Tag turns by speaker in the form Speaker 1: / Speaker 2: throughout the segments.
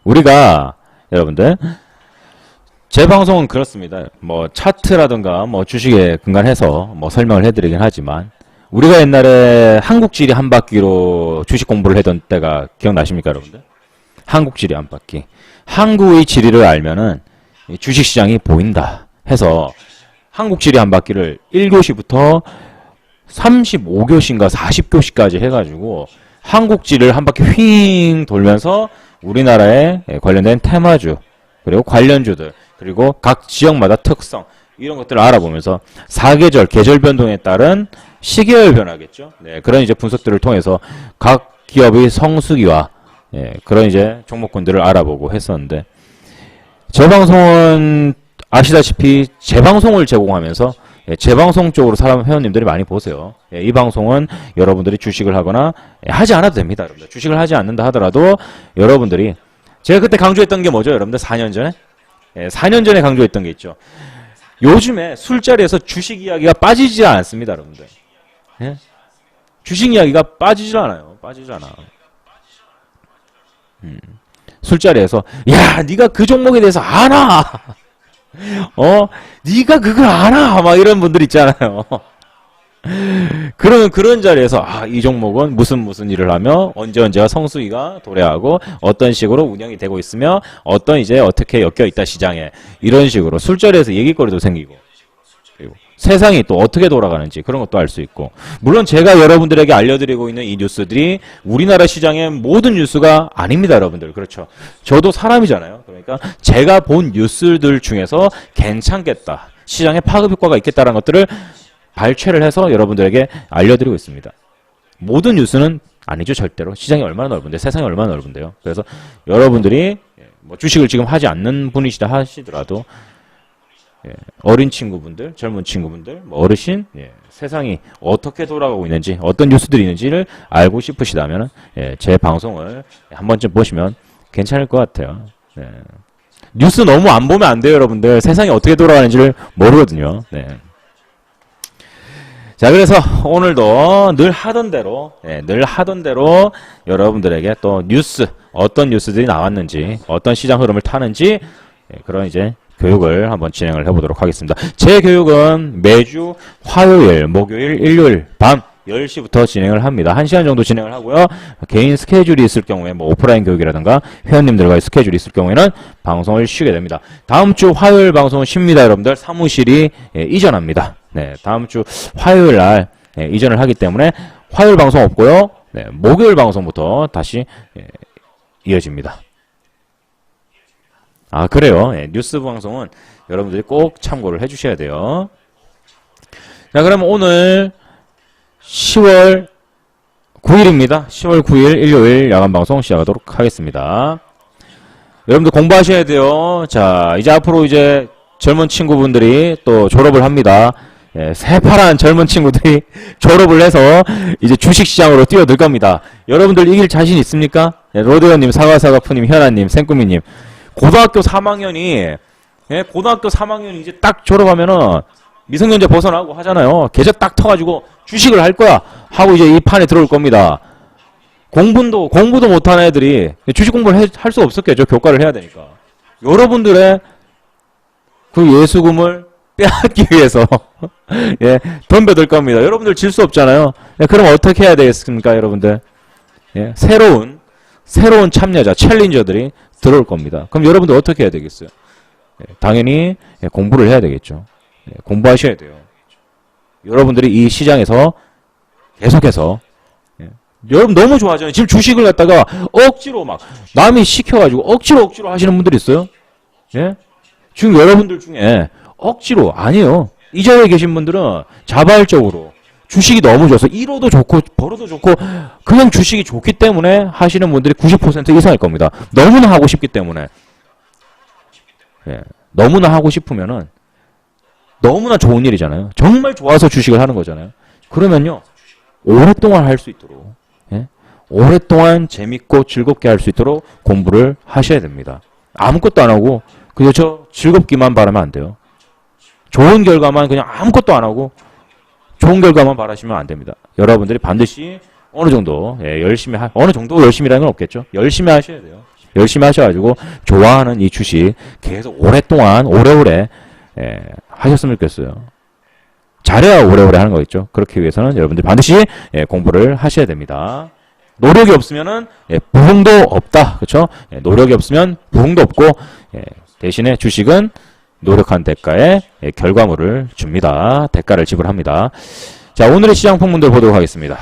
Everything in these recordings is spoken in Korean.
Speaker 1: 우리가 여러분들 제 방송은 그렇습니다. 뭐 차트라든가 뭐 주식에 근간해서 뭐 설명을 해드리긴 하지만 우리가 옛날에 한국지리 한 바퀴로 주식 공부를 하던 때가 기억나십니까, 여러분들? 한국지리 한 바퀴. 한국의 지리를 알면은 주식시장이 보인다 해서 한국지리 한 바퀴를 1교시부터 35교시인가 40교시까지 해가지고 한국지를 한 바퀴 휙 돌면서 우리나라에 관련된 테마주 그리고 관련주들 그리고 각 지역마다 특성 이런 것들을 알아보면서 사계절 계절 변동에 따른 시계열 변화겠죠. 네, 그런 이제 분석들을 통해서 각 기업의 성수기와 그런 이제 종목군들을 알아보고 했었는데 제 방송은 아시다시피 재방송을 제공하면서 재방송 쪽으로 사람 회원님들이 많이 보세요. 이 방송은 여러분들이 주식을 하거나 하지 않아도 됩니다. 여러분들 주식을 하지 않는다 하더라도 여러분들이 제가 그때 강조했던 게 뭐죠? 여러분들 4년 전에? 4년 전에 강조했던 게 있죠. 요즘에 술자리에서 주식 이야기가 빠지지 않습니다. 여러분들. 주식 이야기가 빠지질 않아요. 빠지질 않아. 술자리에서 야 네가 그 종목에 대해서 아나 네가 그걸 아나 막 이런 분들 있잖아요. 그러면 그런 자리에서 이 종목은 무슨 일을 하며 언제가 성수기가 도래하고 어떤 식으로 운영이 되고 있으며 어떤 이제 어떻게 엮여 있다 시장에 이런 식으로 술자리에서 얘기거리도 생기고 그리고 세상이 또 어떻게 돌아가는지 그런 것도 알 수 있고 물론 제가 여러분들에게 알려드리고 있는 이 뉴스들이 우리나라 시장의 모든 뉴스가 아닙니다. 여러분들 그렇죠. 저도 사람이잖아요. 그러니까 제가 본 뉴스들 중에서 괜찮겠다 시장에 파급 효과가 있겠다라는 것들을 발췌를 해서 여러분들에게 알려드리고 있습니다. 모든 뉴스는 아니죠. 절대로. 시장이 얼마나 넓은데 세상이 얼마나 넓은데요. 그래서 여러분들이 뭐 주식을 지금 하지 않는 분이시다 하시더라도 어린 친구분들, 젊은 친구분들, 뭐 어르신, 세상이 어떻게 돌아가고 있는지, 어떤 뉴스들이 있는지를 알고 싶으시다면 제 방송을 한 번쯤 보시면 괜찮을 것 같아요. 뉴스 너무 안 보면 안 돼요, 여러분들. 세상이 어떻게 돌아가는지를 모르거든요. 자, 그래서 오늘도 늘 하던 대로 여러분들에게 또 뉴스, 어떤 뉴스들이 나왔는지, 어떤 시장 흐름을 타는지 그런 이제 교육을 한번 진행을 해보도록 하겠습니다. 제 교육은 매주 화요일, 목요일, 일요일 밤 10시부터 진행을 합니다. 1시간 정도 진행을 하고요. 개인 스케줄이 있을 경우에 뭐 오프라인 교육이라든가 회원님들과의 스케줄이 있을 경우에는 방송을 쉬게 됩니다. 다음 주 화요일 방송은 쉽니다. 여러분들 사무실이 이전합니다. 다음 주 화요일 날 이전을 하기 때문에 화요일 방송 없고요. 목요일 방송부터 다시 이어집니다. 그래요. 뉴스 방송은 여러분들이 꼭 참고를 해주셔야 돼요. 자, 그러면 오늘 10월 9일입니다. 10월 9일 일요일 야간 방송 시작하도록 하겠습니다. 여러분들 공부하셔야 돼요. 자, 이제 앞으로 이제 젊은 친구분들이 또 졸업을 합니다. 새파란 젊은 친구들이 졸업을 해서 이제 주식시장으로 뛰어들 겁니다. 여러분들 이길 자신 있습니까? 로데오님, 사과사과푸님, 현아님, 생꾸미님. 고등학교 3학년이 이제 딱 졸업하면은 미성년자 벗어나고 하잖아요. 계좌 딱 터가지고 주식을 할 거야 하고 이제 이 판에 들어올 겁니다. 공부도 못하는 애들이 주식 공부를 할 수 없었겠죠. 교과를 해야 되니까. 여러분들의 그 예수금을 빼앗기 위해서 덤벼들 겁니다. 여러분들 질 수 없잖아요. 그럼 어떻게 해야 되겠습니까, 여러분들? 새로운 참여자, 챌린저들이 들어올 겁니다. 그럼 여러분들 어떻게 해야 되겠어요? 당연히 공부를 해야 되겠죠. 공부하셔야 돼요. 여러분들이 이 시장에서 계속해서 여러분 너무 좋아하잖아요. 지금 주식을 갖다가 억지로 막 남이 시켜가지고 억지로 하시는 분들 있어요? 지금 여러분들 중에 억지로 아니에요. 이 자리에 계신 분들은 자발적으로 주식이 너무 좋아서 1호도 좋고 벌어도 좋고 그냥 주식이 좋기 때문에 하시는 분들이 90% 이상일 겁니다. 너무나 하고 싶기 때문에. 너무나 하고 싶으면은 너무나 좋은 일이잖아요. 정말 좋아서 주식을 하는 거잖아요. 그러면요 오랫동안 할 수 있도록 오랫동안 재밌고 즐겁게 할 수 있도록 공부를 하셔야 됩니다. 아무것도 안 하고 그저 즐겁기만 바라면 안 돼요. 좋은 결과만 그냥 아무것도 안 하고 좋은 결과만 바라시면 안 됩니다. 여러분들이 반드시 어느 정도 열심히 어느 정도 열심히라는 건 없겠죠. 열심히 하셔야 돼요. 열심히 하셔가지고 좋아하는 이 주식 계속 오랫동안 오래오래 하셨으면 좋겠어요. 잘해야 오래오래 하는 거겠죠. 그렇기 위해서는 여러분들 반드시 공부를 하셔야 됩니다. 노력이 없으면은 부흥도 없다. 그렇죠? 노력이 없으면 부흥도 없고 대신에 주식은 노력한 대가에 결과물을 줍니다. 대가를 지불합니다. 자, 오늘의 시장 풍문들 보도록 하겠습니다.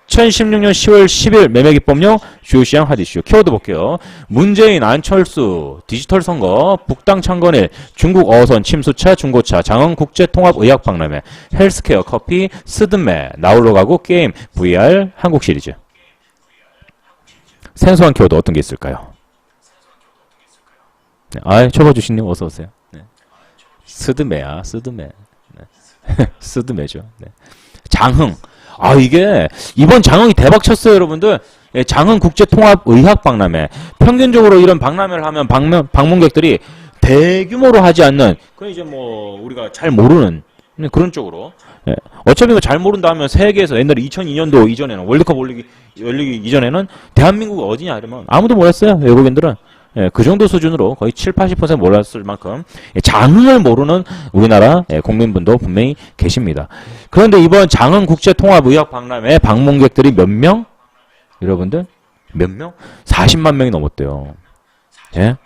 Speaker 1: 2016년 10월 10일 매매기법령 주요 시장 핫 이슈 키워드 볼게요. 문재인, 안철수, 디지털 선거, 북당 창건일, 중국 어선, 침수차, 중고차, 장흥 국제통합의학 박람회, 헬스케어, 커피, 스드메, 나홀로 가구, 게임, VR, 한국 시리즈. 생소한 키워드 어떤 게 있을까요? 네, 아이, 초보주식님 어서오세요. 네. 스드메야, 스드메. 네. 스드메죠. 네. 장흥. 아, 이게 이번 장흥이 대박 쳤어요, 여러분들. 장흥 국제통합의학 박람회. 평균적으로 이런 박람회를 하면 방문객들이 대규모로 하지 않는, 그건 이제 뭐 우리가 잘 모르는 그런 쪽으로. 어차피 잘 모른다 하면 세계에서 옛날에 2002년도 이전에는 월드컵 열리기 이전에는 대한민국이 어디냐 이러면 아무도 몰랐어요, 외국인들은. 그 정도 수준으로 거의 7~80% 몰랐을 만큼 장흥을 모르는 우리나라 국민분도 분명히 계십니다. 그런데 이번 장흥 국제통합의학 박람회 방문객들이 몇 명? 여러분들? 몇 명? 40만 명이 넘었대요. 예?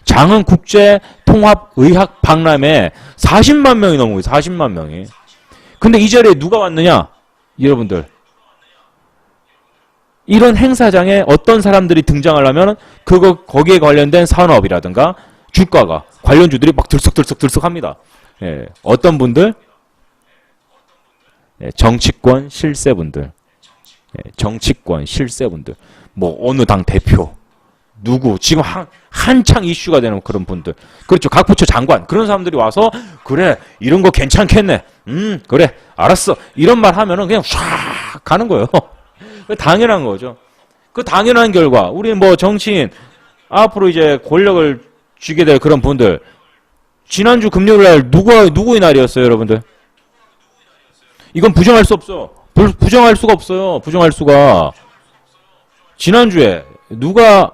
Speaker 1: 장흥 국제통합의학 박람회 40만 명이 넘은 거예요. 40만 명이. 근데 이 자리에 누가 왔느냐? 여러분들. 이런 행사장에 어떤 사람들이 등장하려면 거기에 관련된 산업이라든가 주가가 관련주들이 막 들썩들썩 합니다. 어떤 분들? 정치권 실세분들. 정치권 실세분들. 뭐 어느 당 대표. 누구 지금 한창 이슈가 되는 그런 분들. 그렇죠. 각 부처 장관. 그런 사람들이 와서 그래 이런 거 괜찮겠네. 그래 알았어. 이런 말 하면은 그냥 쫙 가는 거예요. 당연한 거죠. 그 당연한 결과, 우리 뭐 정치인, 앞으로 이제 권력을 쥐게 될 그런 분들, 지난주 금요일 날 누구의 날이었어요, 여러분들? 이건 부정할 수 없어. 부정할 수가 없어요. 부정할 수가. 지난주에 누가,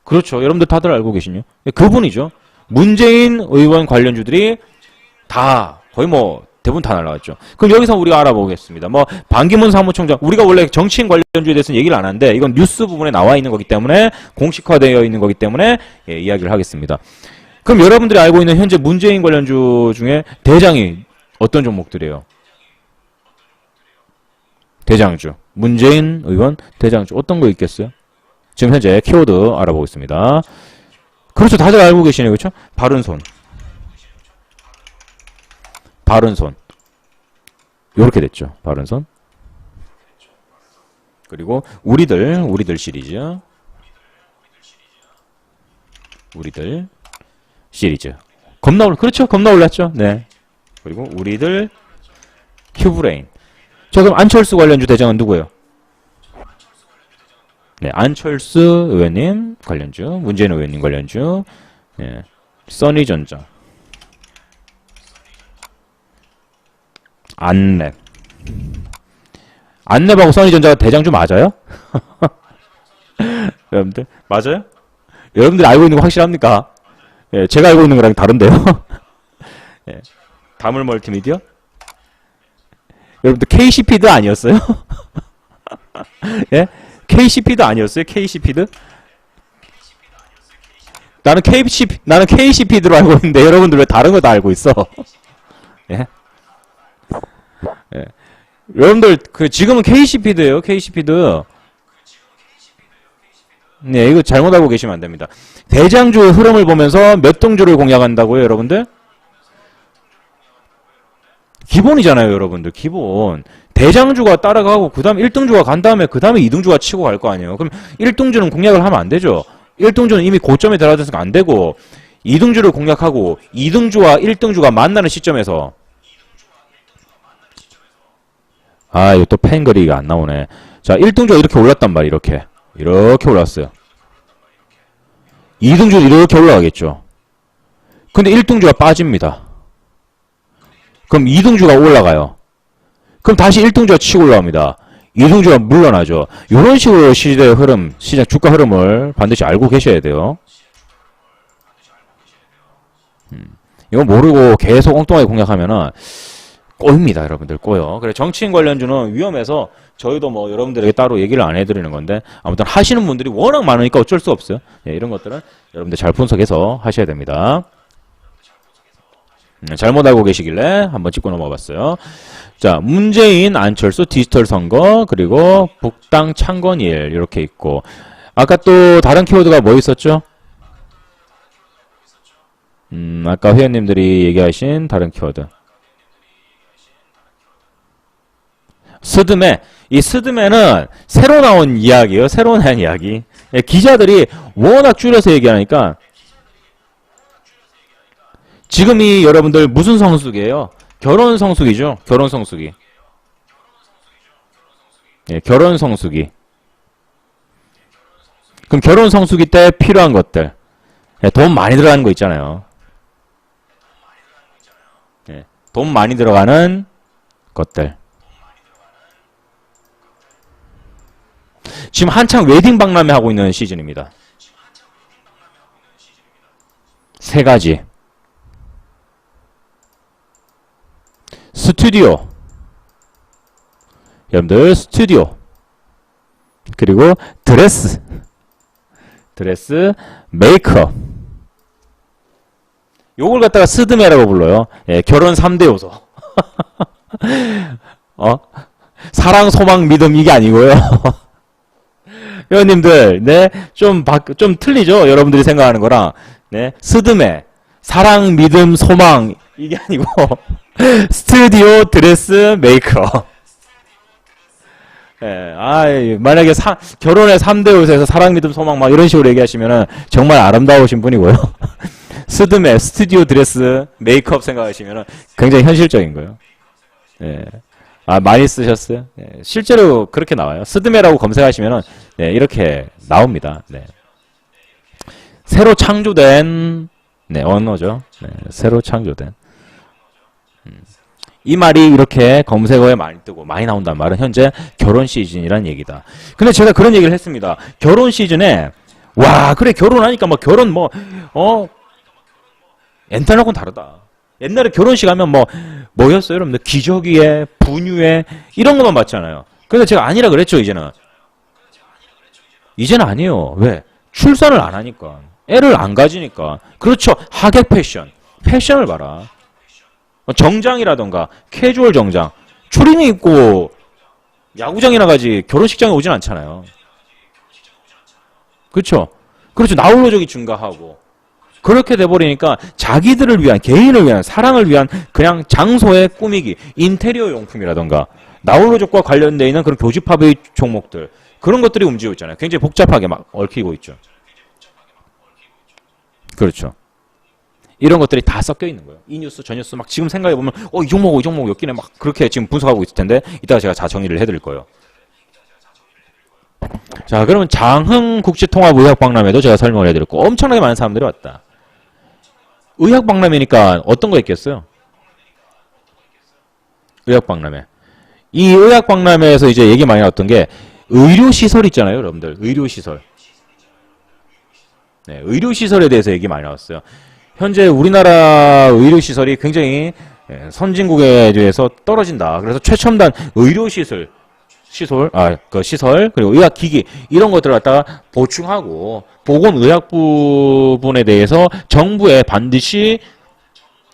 Speaker 1: 그렇죠. 여러분들 다들 알고 계시죠? 그분이죠. 문재인 의원 관련주들이 다 거의 뭐 대부분 다 날라갔죠. 그럼 여기서 우리가 알아보겠습니다. 뭐 반기문 사무총장, 우리가 원래 정치인 관련주에 대해서는 얘기를 안 하는데 이건 뉴스 부분에 나와 있는 거기 때문에 공식화되어 있는 거기 때문에 이야기를 하겠습니다. 그럼 여러분들이 알고 있는 현재 문재인 관련주 중에 대장이 어떤 종목들이에요? 대장주. 문재인 의원 대장주 어떤 거 있겠어요? 지금 현재 키워드 알아보겠습니다. 그렇죠. 다들 알고 계시네요. 그렇죠? 바른손. 바른손. 요렇게 됐죠. 바른손. 그리고 우리들 시리즈. 우리들 시리즈. 그렇죠. 겁나 올랐죠. 네. 그리고 우리들 큐브레인. 자, 그럼 안철수 관련주 대장은 누구예요? 네, 안철수 의원님 관련주, 문재인 의원님 관련주, 네, 써니전자. 안랩. 안랩하고 써니전자가 대장주 맞아요? 여러분들 맞아요? 여러분들이 알고 있는 거 확실합니까? 예, 제가 알고 있는 거랑 다른데요. 예, 다물 멀티미디어? 여러분들 KC피드 아니었어요? 예? KC피드 아니었어요? KC피드? 나는 KC피드로 알고 있는데 여러분들 왜 다른 거 다 알고 있어? 예? 예. 여러분들 지금은 KC피드예요. KC피드. 네, 이거 잘못 알고 계시면 안 됩니다. 대장주 흐름을 보면서 몇 동주를 공략한다고요, 여러분들? 기본이잖아요, 여러분들. 기본. 대장주가 따라가고 그다음 1등주가 간 다음에 그다음에 2등주가 치고 갈 거 아니에요. 그럼 1등주는 공략을 하면 안 되죠. 1등주는 이미 고점에 들어가서 안 되고 2등주를 공략하고 2등주와 1등주가 만나는 시점에서 아, 이거 또 펜 그리기가 안 나오네. 자, 1등주가 이렇게 올랐단 말이에요. 이렇게 올랐어요. 2등주도 이렇게 올라가겠죠. 근데 1등주가 빠집니다. 그럼 2등주가 올라가요. 그럼 다시 1등주가 치고 올라갑니다. 이동주가 물러나죠. 이런 식으로 시대의 흐름, 시장 주가 흐름을 반드시 알고 계셔야 돼요. 이거 모르고 계속 엉뚱하게 공략하면은 꼬입니다, 여러분들. 꼬여. 그래, 정치인 관련주는 위험해서 저희도 뭐 여러분들에게 따로 얘기를 안 해드리는 건데, 아무튼 하시는 분들이 워낙 많으니까 어쩔 수 없어요. 예, 이런 것들은 여러분들 잘 분석해서 하셔야 됩니다. 잘못 알고 계시길래 한번 짚고 넘어가 봤어요. 자, 문재인, 안철수 디지털 선거, 그리고 북당 창건일 이렇게 있고, 아까 또 다른 키워드가 뭐 있었죠? 아까 회원님들이 얘기하신 다른 키워드. 스드메. 이 스드메는 새로 나온 이야기예요. 새로 나온 이야기. 예, 기자들이 워낙 줄여서 얘기하니까 지금이 여러분들 무슨 성수기예요? 결혼 성수기죠. 결혼 성수기. 예, 결혼 성수기. 그럼 결혼 성수기 때 필요한 것들. 예, 돈 많이 들어가는 거 있잖아요. 예, 돈 많이 들어가는 것들. 지금 한창 웨딩 박람회 하고 있는 시즌입니다. 세 가지. 스튜디오. 여러분들 스튜디오. 그리고 드레스. 드레스, 메이크업. 요걸 갖다가 스드메라고 불러요. 예, 결혼 3대 요소. 사랑, 소망, 믿음 이게 아니고요. 회원님들, 네, 좀 틀리죠? 여러분들이 생각하는 거랑. 네, 스드메, 사랑, 믿음, 소망 이게 아니고 스튜디오, 드레스, 메이크업. 예, 만약에 결혼의 3대 요소에서 사랑, 믿음, 소망 막 이런 식으로 얘기하시면은 정말 아름다우신 분이고요. 스드메, 스튜디오, 드레스, 메이크업 생각하시면은 굉장히 현실적인 거예요. 예. 많이 쓰셨어요? 예, 실제로 그렇게 나와요. 스드메라고 검색하시면은 네, 이렇게 나옵니다. 네. 새로 창조된 네, 언어죠. 네, 새로 창조된. 이 말이 이렇게 검색어에 많이 뜨고 많이 나온단 말은 현재 결혼 시즌이란 얘기다. 근데 제가 그런 얘기를 했습니다. 결혼 시즌에 와 그래 결혼하니까 뭐 결혼 옛날하고는 다르다. 옛날에 결혼식 하면 뭐였어요? 여러분들 기저귀에 분유에 이런 것만 봤잖아요. 근데 제가 아니라 그랬죠. 이제는 아니에요. 왜? 출산을 안 하니까 애를 안 가지니까. 그렇죠. 하객 패션을 봐라. 정장이라던가 캐주얼 정장 추리닝 입고 야구장이나 가지 결혼식장에 오진 않잖아요. 그렇죠. 나홀로족이 증가하고 그렇게 돼버리니까 자기들을 위한 개인을 위한 사랑을 위한 그냥 장소의 꾸미기 인테리어 용품이라던가 나홀로족과 관련되어 있는 그런 교집합의 종목들 그런 것들이 움직이고 있잖아요. 굉장히 복잡하게 막 얽히고 있죠. 그렇죠. 이런 것들이 다 섞여 있는 거예요. 이 뉴스, 저 뉴스 막 지금 생각해보면 이 종목 엮이네 막 그렇게 지금 분석하고 있을 텐데 이따가 제가 다 정리를 해드릴 거예요. 자, 그러면 장흥국제통합의학박람회도 제가 설명을 해드렸고 엄청나게 많은 사람들이 왔다. 의학박람회니까 어떤 거 있겠어요? 의학박람회. 이 의학박람회에서 이제 얘기 많이 나왔던 게 의료시설 있잖아요, 여러분들. 의료시설. 네, 의료시설에 대해서 얘기 많이 나왔어요. 현재 우리나라 의료시설이 굉장히 선진국에 비해서 떨어진다. 그래서 최첨단 의료시설, 시설, 그리고 의학기기, 이런 것들을 갖다가 보충하고, 보건의학 부분에 대해서 정부에 반드시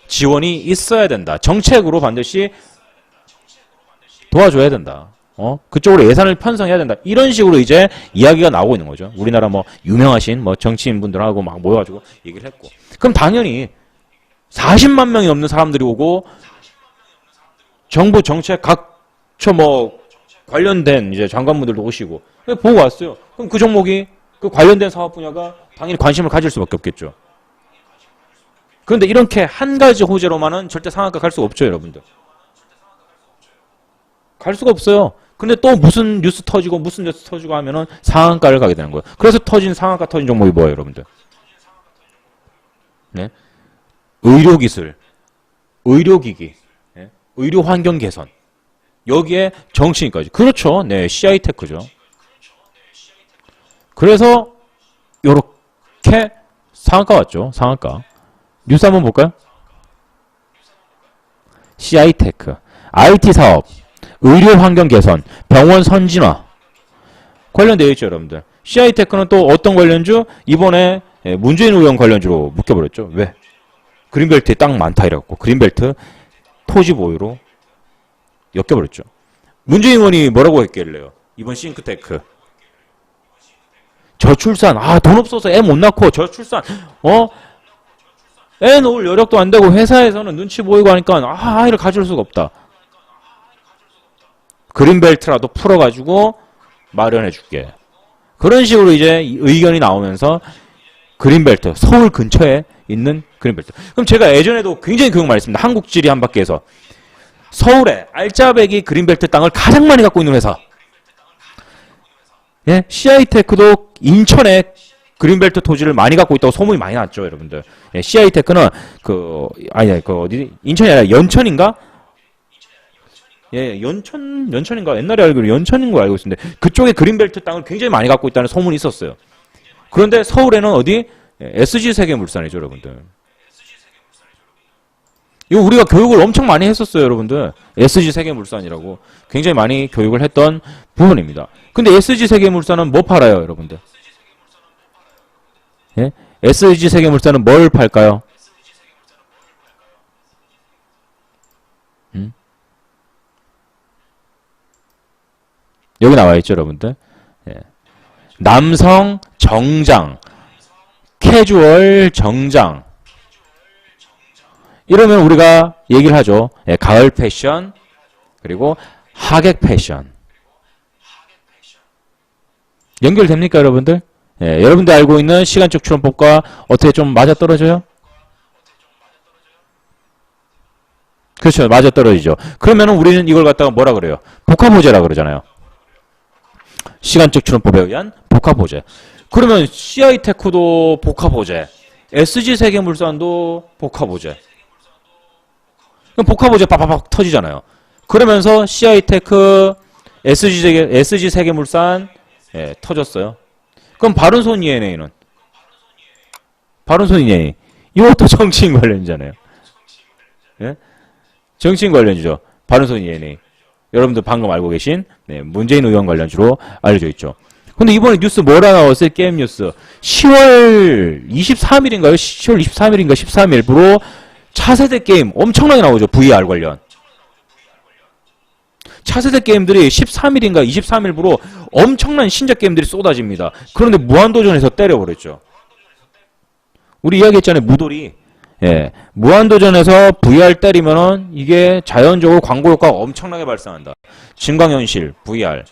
Speaker 1: 지원이 있어야 된다. 정책으로 반드시 도와줘야 된다. 그쪽으로 예산을 편성해야 된다. 이런 식으로 이제 이야기가 나오고 있는 거죠. 우리나라 유명하신 정치인분들하고 막 모여가지고 얘기를 했고. 그럼 당연히 40만 명이 넘는 사람들이 오고, 정부 정책 각처 관련된 이제 장관분들도 오시고, 보고 왔어요. 그럼 그 종목이, 그 관련된 사업 분야가 당연히 관심을 가질 수밖에 없겠죠. 그런데 이렇게 한 가지 호재로만은 절대 상한가 갈 수가 없죠, 여러분들. 갈 수가 없어요. 근데 또 무슨 뉴스 터지고 하면은 상한가를 가게 되는 거예요. 그래서 상한가 터진 종목이 뭐예요, 여러분들? 네? 의료기술, 의료기기, 네? 의료환경 개선. 여기에 정치인까지. 그렇죠. 네, CI테크죠. 그래서 요렇게 상한가 왔죠. 상한가. 뉴스 한번 볼까요? CI테크, IT 사업, 의료 환경 개선, 병원 선진화 관련되어 있죠, 여러분들. CI테크는 또 어떤 관련주? 이번에 문재인 의원 관련주로 묶여버렸죠. 왜? 그린벨트에 땅 많다 이래갖고 그린벨트 토지 보유로 엮여버렸죠. 문재인 의원이 뭐라고 했길래요? 이번 싱크테크 저출산, 돈 없어서 애 못 낳고 저출산, 애 놓을 여력도 안 되고 회사에서는 눈치 보이고 하니까 아이를 가질 수가 없다. 그린벨트라도 풀어가지고 마련해줄게. 그런 식으로 이제 의견이 나오면서 그린벨트, 서울 근처에 있는 그린벨트. 그럼 제가 예전에도 굉장히 교육 많이 했습니다. 한국지리 한 바퀴에서. 서울에 알짜배기 그린벨트 땅을 가장 많이 갖고 있는 회사. 예, CI테크도 인천에 그린벨트 토지를 많이 갖고 있다고 소문이 많이 났죠, 여러분들. 예, CI테크는 어디 인천이 아니라 연천인가? 예, 연천인가? 옛날에 알기로 연천인 거 알고 있었는데 그쪽에 그린벨트 땅을 굉장히 많이 갖고 있다는 소문이 있었어요. 그런데 서울에는 어디? SG세계물산이죠, 여러분들. 이거 우리가 교육을 엄청 많이 했었어요, 여러분들. SG세계물산이라고 굉장히 많이 교육을 했던 부분입니다. 근데 SG세계물산은 뭐 팔아요, 여러분들? 예? SG세계물산은 뭘 팔까요? 여기 나와 있죠, 여러분들. 예. 남성 정장, 캐주얼 정장. 이러면 우리가 얘기를 하죠. 예, 가을 패션, 그리고 하객 패션. 연결됩니까, 여러분들? 예, 여러분들 알고 있는 시간적 추론법과 어떻게 좀 맞아떨어져요? 그렇죠. 맞아떨어지죠. 그러면 우리는 이걸 갖다가 뭐라 그래요? 복합호재라 그러잖아요. 시간적 추론법에 의한 복합호재. 그러면 CI테크도 복합호재, SG세계물산도 복합호재. 그럼 복합호재 빠바박 터지잖아요. 그러면서 CI테크, SG세계물산 터졌어요. 그럼 바른손 ENA는? 바른손 ENA. 이것도 정치인 관련이잖아요. 예? 정치인 관련이죠. 바른손 ENA. 여러분들 방금 알고 계신 문재인 의원 관련주로 알려져 있죠. 근데 이번에 뉴스 뭐라 나왔어요? 게임 뉴스. 10월 23일인가요? 10월 23일인가 13일부로 차세대 게임 엄청나게 나오죠. VR 관련. 차세대 게임들이 13일인가 23일부로 엄청난 신작 게임들이 쏟아집니다. 그런데 무한도전에서 때려버렸죠. 우리 이야기했잖아요. 무돌이. 예, 무한도전에서 VR 때리면은 이게 자연적으로 광고 효과가 엄청나게 발생한다. 증강현실, VR,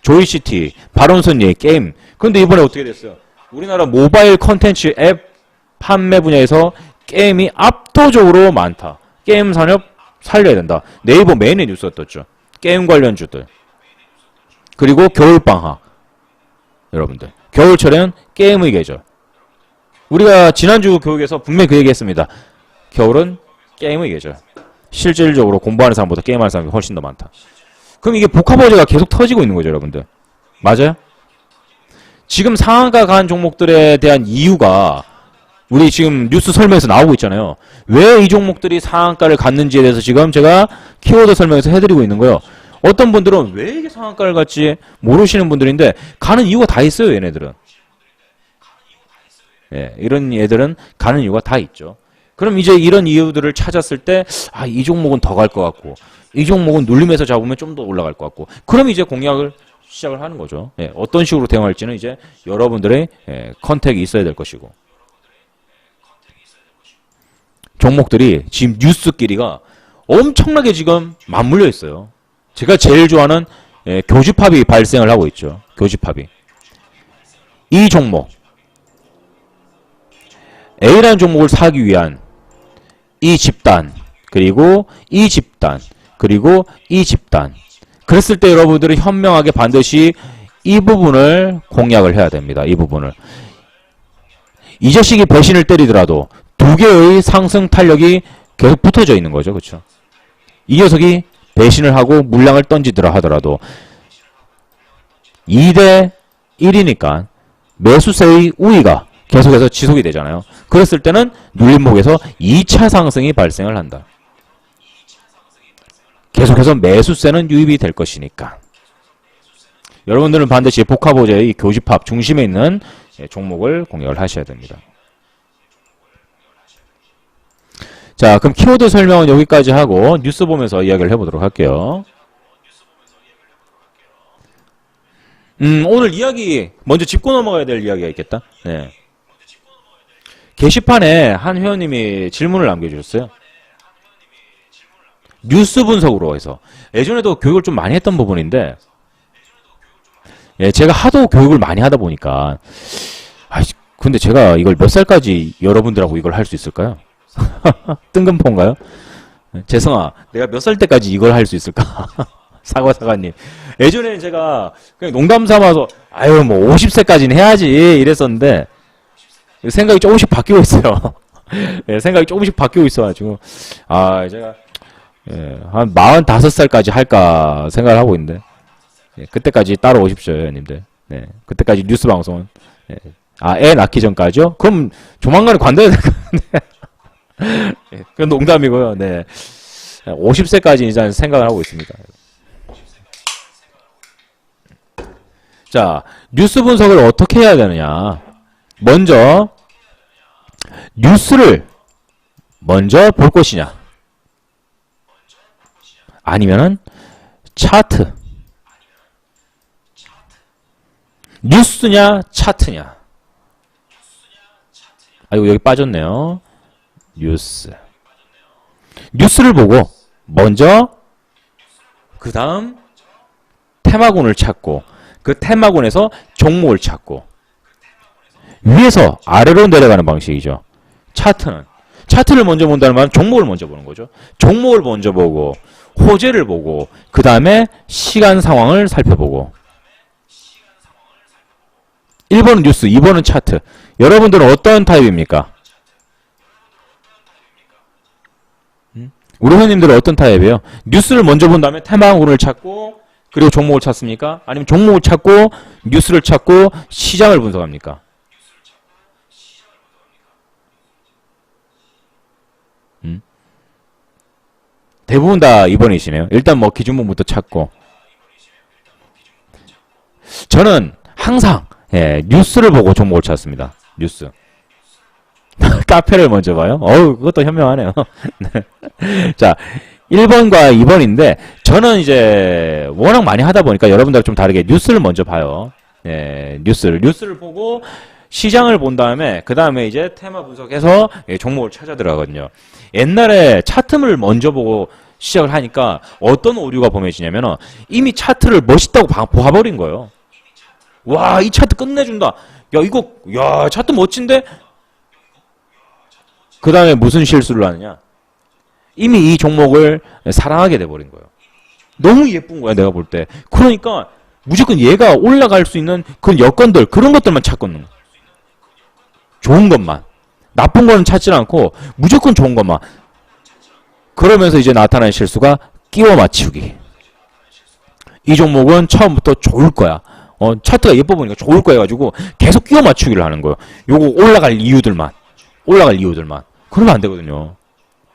Speaker 1: 조이시티, 발언선예, 게임. 그런데 이번에 어떻게 됐어요? 우리나라 모바일 컨텐츠 앱 판매 분야에서 게임이 압도적으로 많다. 게임 산업 살려야 된다. 네이버 메인에 뉴스가 떴죠. 게임 관련주들. 그리고 겨울방학. 여러분들. 겨울철에는 게임의 계절. 우리가 지난주 교육에서 분명히 그 얘기했습니다. 겨울은 게임의 계절. 실질적으로 공부하는 사람보다 게임하는 사람이 훨씬 더 많다. 그럼 이게 복합호재가 계속 터지고 있는 거죠, 여러분들. 맞아요? 지금 상한가 간 종목들에 대한 이유가 우리 지금 뉴스 설명에서 나오고 있잖아요. 왜 이 종목들이 상한가를 갔는지에 대해서 지금 제가 키워드 설명에서 해드리고 있는 거예요. 어떤 분들은 왜 이게 상한가를 갔지 모르시는 분들인데 가는 이유가 다 있어요, 얘네들은. 예, 이런 얘들은 가는 이유가 다 있죠. 그럼 이제 이런 이유들을 찾았을 때, 이 종목은 더 갈 것 같고, 이 종목은 눌림에서 잡으면 좀 더 올라갈 것 같고, 그럼 이제 공략을 시작을 하는 거죠. 예, 어떤 식으로 대응할지는 이제 여러분들의 컨택이 있어야 될 것이고. 종목들이 지금 뉴스끼리가 엄청나게 지금 맞물려 있어요. 제가 제일 좋아하는 교집합이 발생을 하고 있죠. 교집합이. 이 종목. A라는 종목을 사기 위한 이 집단, 그리고 이 집단, 그리고 이 집단. 그랬을 때 여러분들은 현명하게 반드시 이 부분을 공략을 해야 됩니다. 이 부분을. 이 자식이 배신을 때리더라도 두 개의 상승 탄력이 계속 붙어져 있는 거죠. 그렇죠? 이 녀석이 배신을 하고 물량을 던지더라 하더라도 2대 1이니까 매수세의 우위가 계속해서 지속이 되잖아요. 그랬을 때는 눌림목에서 2차 상승이 발생을 한다. 계속해서 매수세는 유입이 될 것이니까. 여러분들은 반드시 복합호재의 교집합 중심에 있는 종목을 공략을 하셔야 됩니다. 자, 그럼 키워드 설명은 여기까지 하고 뉴스 보면서 이야기를 해보도록 할게요. 오늘 이야기 먼저 짚고 넘어가야 될 이야기가 있겠다. 네. 게시판에 한 회원님이 질문을 남겨주셨어요. 뉴스 분석으로 해서 예전에도 교육을 좀 많이 했던 부분인데 예, 제가 하도 교육을 많이 하다 보니까 근데 제가 이걸 몇 살까지 여러분들하고 이걸 할 수 있을까요? 뜬금포인가요? 재성아, 내가 몇 살 때까지 이걸 할 수 있을까? 사과사과님. 예전에는 제가 그냥 농담 삼아서 아유 뭐 50세까지는 해야지 이랬었는데 생각이 조금씩 바뀌고 있어요. 예, 생각이 조금씩 바뀌고 있어가지고 제가 한 45살까지 할까 생각을 하고 있는데 그때까지 따라오십시오, 회원님들. 네, 그때까지 뉴스 방송은 애 낳기 전까지요? 그럼 조만간에 관둬야 될 것 같은데. 그건 농담이고요. 네, 50세까지 이제 생각을 하고 있습니다. 자, 뉴스 분석을 어떻게 해야 되느냐? 먼저 뉴스를 먼저 볼 것이냐? 아니면은 차트. 뉴스냐 차트냐. 아이고 여기 빠졌네요. 뉴스를 보고 먼저 그 다음 테마군을 찾고 그 테마군에서 종목을 찾고 위에서 아래로 내려가는 방식이죠. 차트를 먼저 본다는 말은 종목을 먼저 보는 거죠. 종목을 먼저 보고 호재를 보고 그 다음에 시간 상황을 살펴보고 1번은 뉴스, 2번은 차트. 여러분들은 어떤 타입입니까? 우리 회원님들은 어떤 타입이에요? 뉴스를 먼저 본 다음에 테마군을 찾고 그리고 종목을 찾습니까? 아니면 종목을 찾고 뉴스를 찾고 시장을 분석합니까? 대부분 다 2번이시네요. 일단 뭐 기준부부터 찾고. 저는 항상 뉴스를 보고 종목을 찾습니다. 뉴스. 카페를 먼저 봐요? 그것도 현명하네요. 자, 1번과 2번인데 저는 이제 워낙 많이 하다 보니까 여러분들과 좀 다르게 뉴스를 먼저 봐요. 뉴스를 보고 시장을 본 다음에 그 다음에 이제 테마 분석해서 종목을 찾아 들어가거든요. 옛날에 차트를 먼저 보고 시작을 하니까 어떤 오류가 범해지냐면은 이미 차트를 멋있다고 봐버린 거예요. 와, 이 차트 끝내준다. 야, 차트 멋진데? 그 다음에 무슨 실수를 하느냐? 이미 이 종목을 사랑하게 돼버린 거예요. 너무 예쁜 거야, 내가 볼 때. 그러니까 무조건 얘가 올라갈 수 있는 그런 여건들, 그런 것들만 찾거든. 좋은 것만. 나쁜 거는 찾지 않고 무조건 좋은 것만. 그러면서 이제 나타나는 실수가 끼워 맞추기. 이 종목은 처음부터 좋을 거야. 차트가 예뻐 보니까 좋을 거 해가지고 계속 끼워 맞추기를 하는 거예요. 요거 올라갈 이유들만. 그러면 안 되거든요.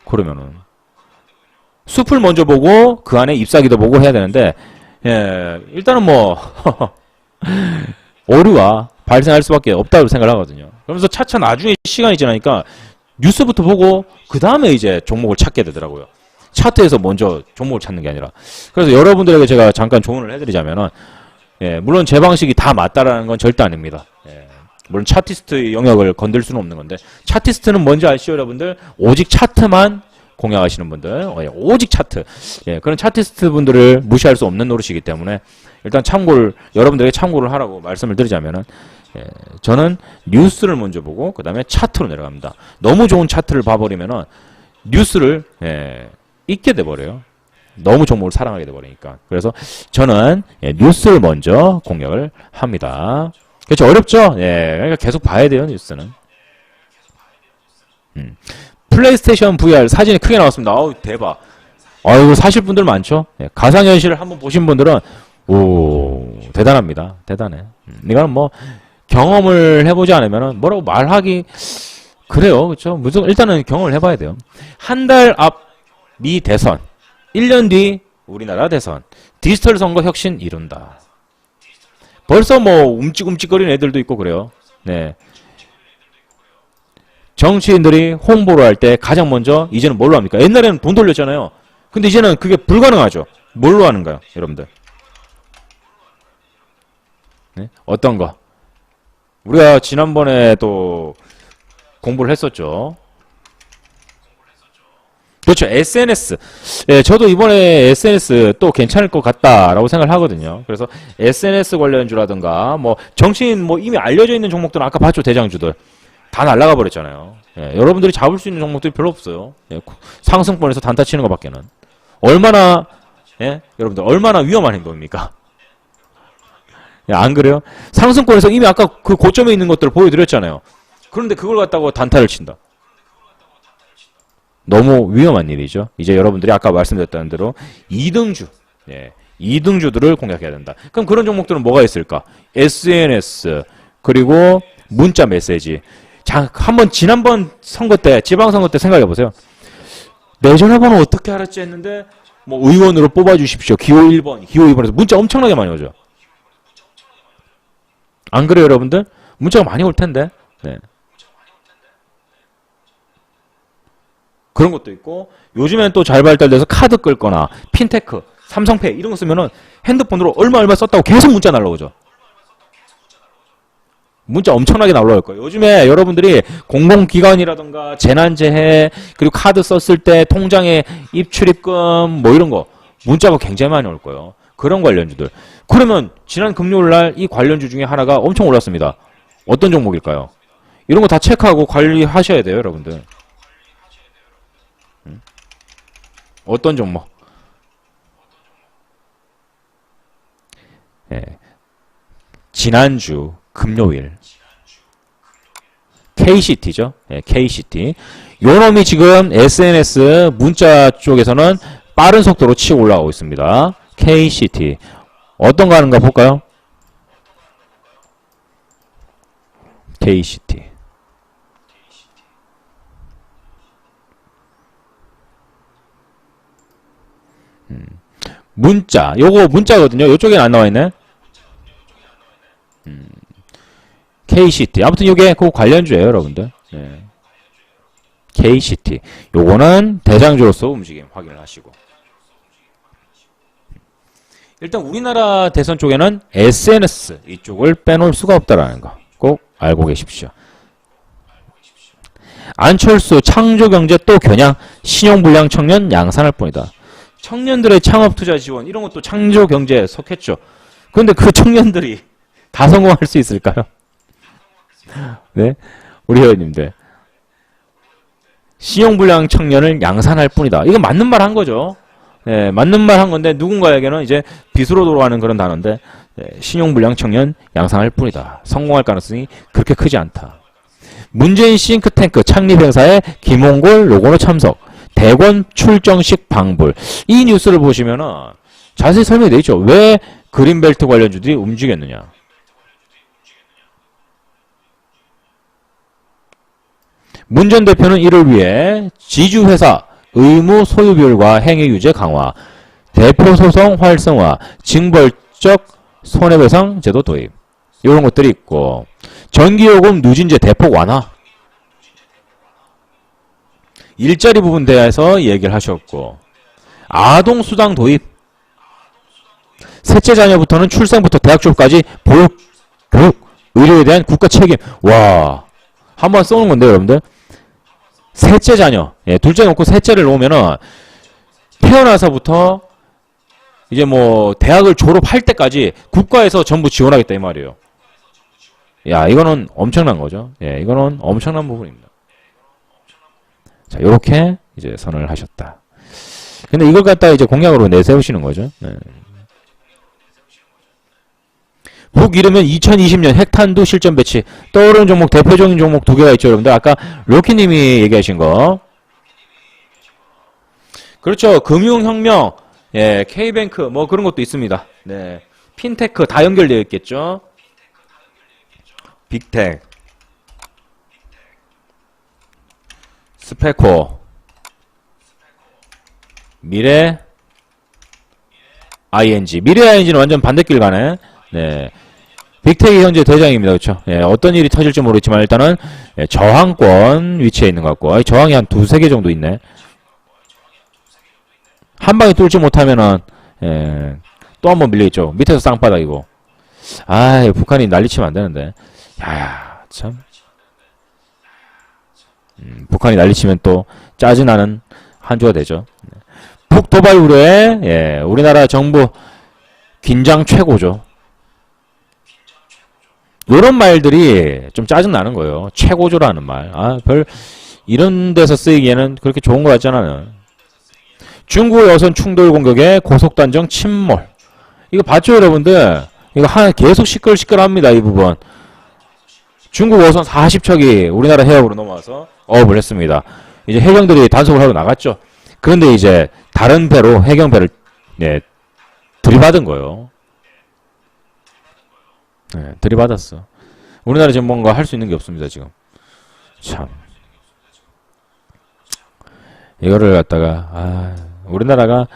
Speaker 1: 그러면은. 숲을 먼저 보고 그 안에 잎사귀도 보고 해야 되는데, 일단은 뭐, 오류가 발생할 수밖에 없다고 생각을 하거든요. 그러면서 차차 나중에 시간이 지나니까 뉴스부터 보고 그 다음에 이제 종목을 찾게 되더라고요. 차트에서 먼저 종목을 찾는 게 아니라. 그래서 여러분들에게 제가 잠깐 조언을 해드리자면은, 물론 제 방식이 다 맞다라는 건 절대 아닙니다. 물론 차티스트의 영역을 건들 수는 없는 건데, 차티스트는 뭔지 아시죠, 여러분들? 오직 차트만 공략하시는 분들, 오직 차트. 그런 차티스트 분들을 무시할 수 없는 노릇이기 때문에, 일단 여러분들에게 참고를 하라고 말씀을 드리자면은, 저는 뉴스를 먼저 보고, 그 다음에 차트로 내려갑니다. 너무 좋은 차트를 봐버리면은, 뉴스를, 잊게 돼버려요. 너무 종목을 사랑하게 돼버리니까. 그래서 저는 뉴스를 먼저 공략을 합니다. 그렇죠. 어렵죠? 그러니까 계속 봐야 돼요, 뉴스는. 플레이스테이션 VR 사진이 크게 나왔습니다. 아우, 대박. 아이고, 사실 분들 많죠? 예, 가상현실을 한번 보신 분들은, 오, 대단합니다. 대단해. 이거는 뭐, 경험을 해보지 않으면은 뭐라고 말하기, 그래요. 그쵸? 무슨, 일단은 경험을 해봐야 돼요. 한 달 앞 미 대선, 1년 뒤 우리나라 대선, 디지털 선거 혁신 이룬다. 벌써 뭐, 움찔움찔거리는 애들도 있고 그래요. 네. 정치인들이 홍보를 할 때 가장 먼저, 이제는 뭘로 합니까? 옛날에는 돈 돌렸잖아요. 근데 이제는 그게 불가능하죠. 뭘로 하는가요, 여러분들? 네? 어떤 거? 우리가 지난번에 또 공부를 했었죠. 그렇죠. SNS. 예, 저도 이번에 SNS 또 괜찮을 것 같다라고 생각을 하거든요. 그래서 SNS 관련주라든가, 뭐, 정치인 뭐 이미 알려져 있는 종목들은 아까 봤죠, 대장주들. 다 날아가 버렸잖아요. 예, 여러분들이 잡을 수 있는 종목들이 별로 없어요. 예, 상승권에서 단타 치는 것밖에는. 얼마나, 예? 여러분들, 얼마나 위험한 행동입니까? 예, 안 그래요? 상승권에서 이미 아까 그 고점에 있는 것들을 보여드렸잖아요. 그런데 그걸 갖다가 단타를 친다. 너무 위험한 일이죠. 이제 여러분들이 아까 말씀드렸던 대로 2등주, 예, 2등주들을 공략해야 된다. 그럼 그런 종목들은 뭐가 있을까? SNS, 그리고 문자 메시지. 자, 한번 지난번 선거 때, 지방선거 때 생각해 보세요. 내 전화번호 어떻게 알았지 했는데, 뭐 의원으로 뽑아주십시오. 기호 1번, 기호 2번에서 문자 엄청나게 많이 오죠. 안 그래요, 여러분들? 문자가 많이 올 텐데. 네. 그런 것도 있고, 요즘엔 또 잘 발달돼서 카드 끌거나, 핀테크, 삼성페이 이런 거 쓰면은 핸드폰으로 얼마 썼다고 계속 문자 날라오죠. 문자 엄청나게 날라올 거예요. 요즘에 여러분들이 공공기관이라든가 재난재해, 그리고 카드 썼을 때 통장에 입출입금 뭐 이런 거 문자가 굉장히 많이 올 거예요. 그런 관련주들. 그러면 지난 금요일 날 이 관련주 중에 하나가 엄청 올랐습니다. 어떤 종목일까요? 이런 거 다 체크하고 관리하셔야 돼요, 여러분들. 어떤 종목? 예. 지난주 금요일 KCT죠. 예, KCT. 요 놈이 지금 SNS 문자 쪽에서는 빠른 속도로 치고 올라가고 있습니다. KCT. 어떤 거 하는가 볼까요? KCT. 문자. 요거 문자거든요. 요쪽에는 안 나와 있네. KCT. 아무튼 요게 그 관련주예요, 여러분들. 네. KCT. 요거는 대장주로서 움직임 확인을 하시고. 일단 우리나라 대선 쪽에는 SNS 이쪽을 빼놓을 수가 없다라는 거 꼭 알고 계십시오. 안철수 창조경제 또 겨냥 신용불량 청년 양산할 뿐이다. 청년들의 창업투자 지원 이런 것도 창조경제에 속했죠. 그런데 그 청년들이 다 성공할 수 있을까요? 네, 우리 회원님들 신용불량 청년을 양산할 뿐이다. 이거 맞는 말 한 거죠. 네, 맞는 말 한 건데 누군가에게는 이제 빚으로 돌아가는 그런 단어인데 네, 신용불량 청년 양산할 뿐이다. 성공할 가능성이 그렇게 크지 않다. 문재인 싱크탱크 창립 행사에 김홍골 로고로 참석. 대권 출정식 방불. 이 뉴스를 보시면은 자세히 설명이 되어 있죠. 왜 그린벨트 관련주들이 움직였느냐. 문 전 대표는 이를 위해 지주회사 의무 소유 비율과 행위 유제 강화, 대표 소송 활성화, 징벌적 손해배상 제도 도입 이런 것들이 있고 전기요금 누진제 대폭 완화 일자리 부분 대해서 얘기를 하셨고 아동 수당 도입 셋째 자녀부터는 출생부터 대학 졸업까지 보육, 교육, 의료에 대한 국가 책임. 와, 한번 써놓은 건데 여러분들 셋째 자녀, 예, 둘째 놓고 셋째를 놓으면은 태어나서부터 이제 뭐 대학을 졸업할 때까지 국가에서 전부 지원하겠다 이 말이에요. 야, 이거는 엄청난 거죠. 예, 이거는 엄청난 부분입니다. 자, 요렇게 이제 선언을 하셨다. 근데 이걸 갖다가 이제 공약으로 내세우시는 거죠. 네. 북 이르면 2020년 핵탄두 실전 배치. 떠오르는 종목, 대표적인 종목 두 개가 있죠, 여러분들. 아까 로키님이 얘기하신 거. 그렇죠. 금융혁명, 예, K뱅크, 뭐 그런 것도 있습니다. 네. 핀테크 다 연결되어 있겠죠. 빅텍, 스페코, 미래, ING. 미래 ING는 완전 반대길 가네. 네. 빅텍이 현재 대장입니다. 그렇죠? 예, 어떤 일이 터질지 모르겠지만 일단은 예, 저항권 위치에 있는 것 같고 저항이 한 두세 개 정도 있네. 한 방에 뚫지 못하면은 예, 또 한 번 밀려있죠. 밑에서 쌍바닥이고. 아, 북한이 난리치면 안 되는데. 야, 참. 북한이 난리치면 또 짜증나는 한 주가 되죠. 북 도발 우려에 예, 우리나라 정부 긴장 최고죠. 이런 말들이 좀 짜증나는 거예요. 최고조라는 말. 아, 이런 데서 쓰이기에는 그렇게 좋은 거 같잖아요. 중국의 여선 충돌 공격에 고속단정 침몰. 이거 봤죠, 여러분들? 이거 계속 시끌시끌합니다, 이 부분. 중국 어선 40척이 우리나라 해역으로 넘어와서 어업을 했습니다. 이제 해경들이 단속을 하러 나갔죠. 그런데 이제 다른 배로 해경배를 네, 들이받은 거예요. 네, 들이받았어. 우리나라 지금 뭔가 할 수 있는 게 없습니다, 지금. 참. 이거를 갖다가, 우리나라가,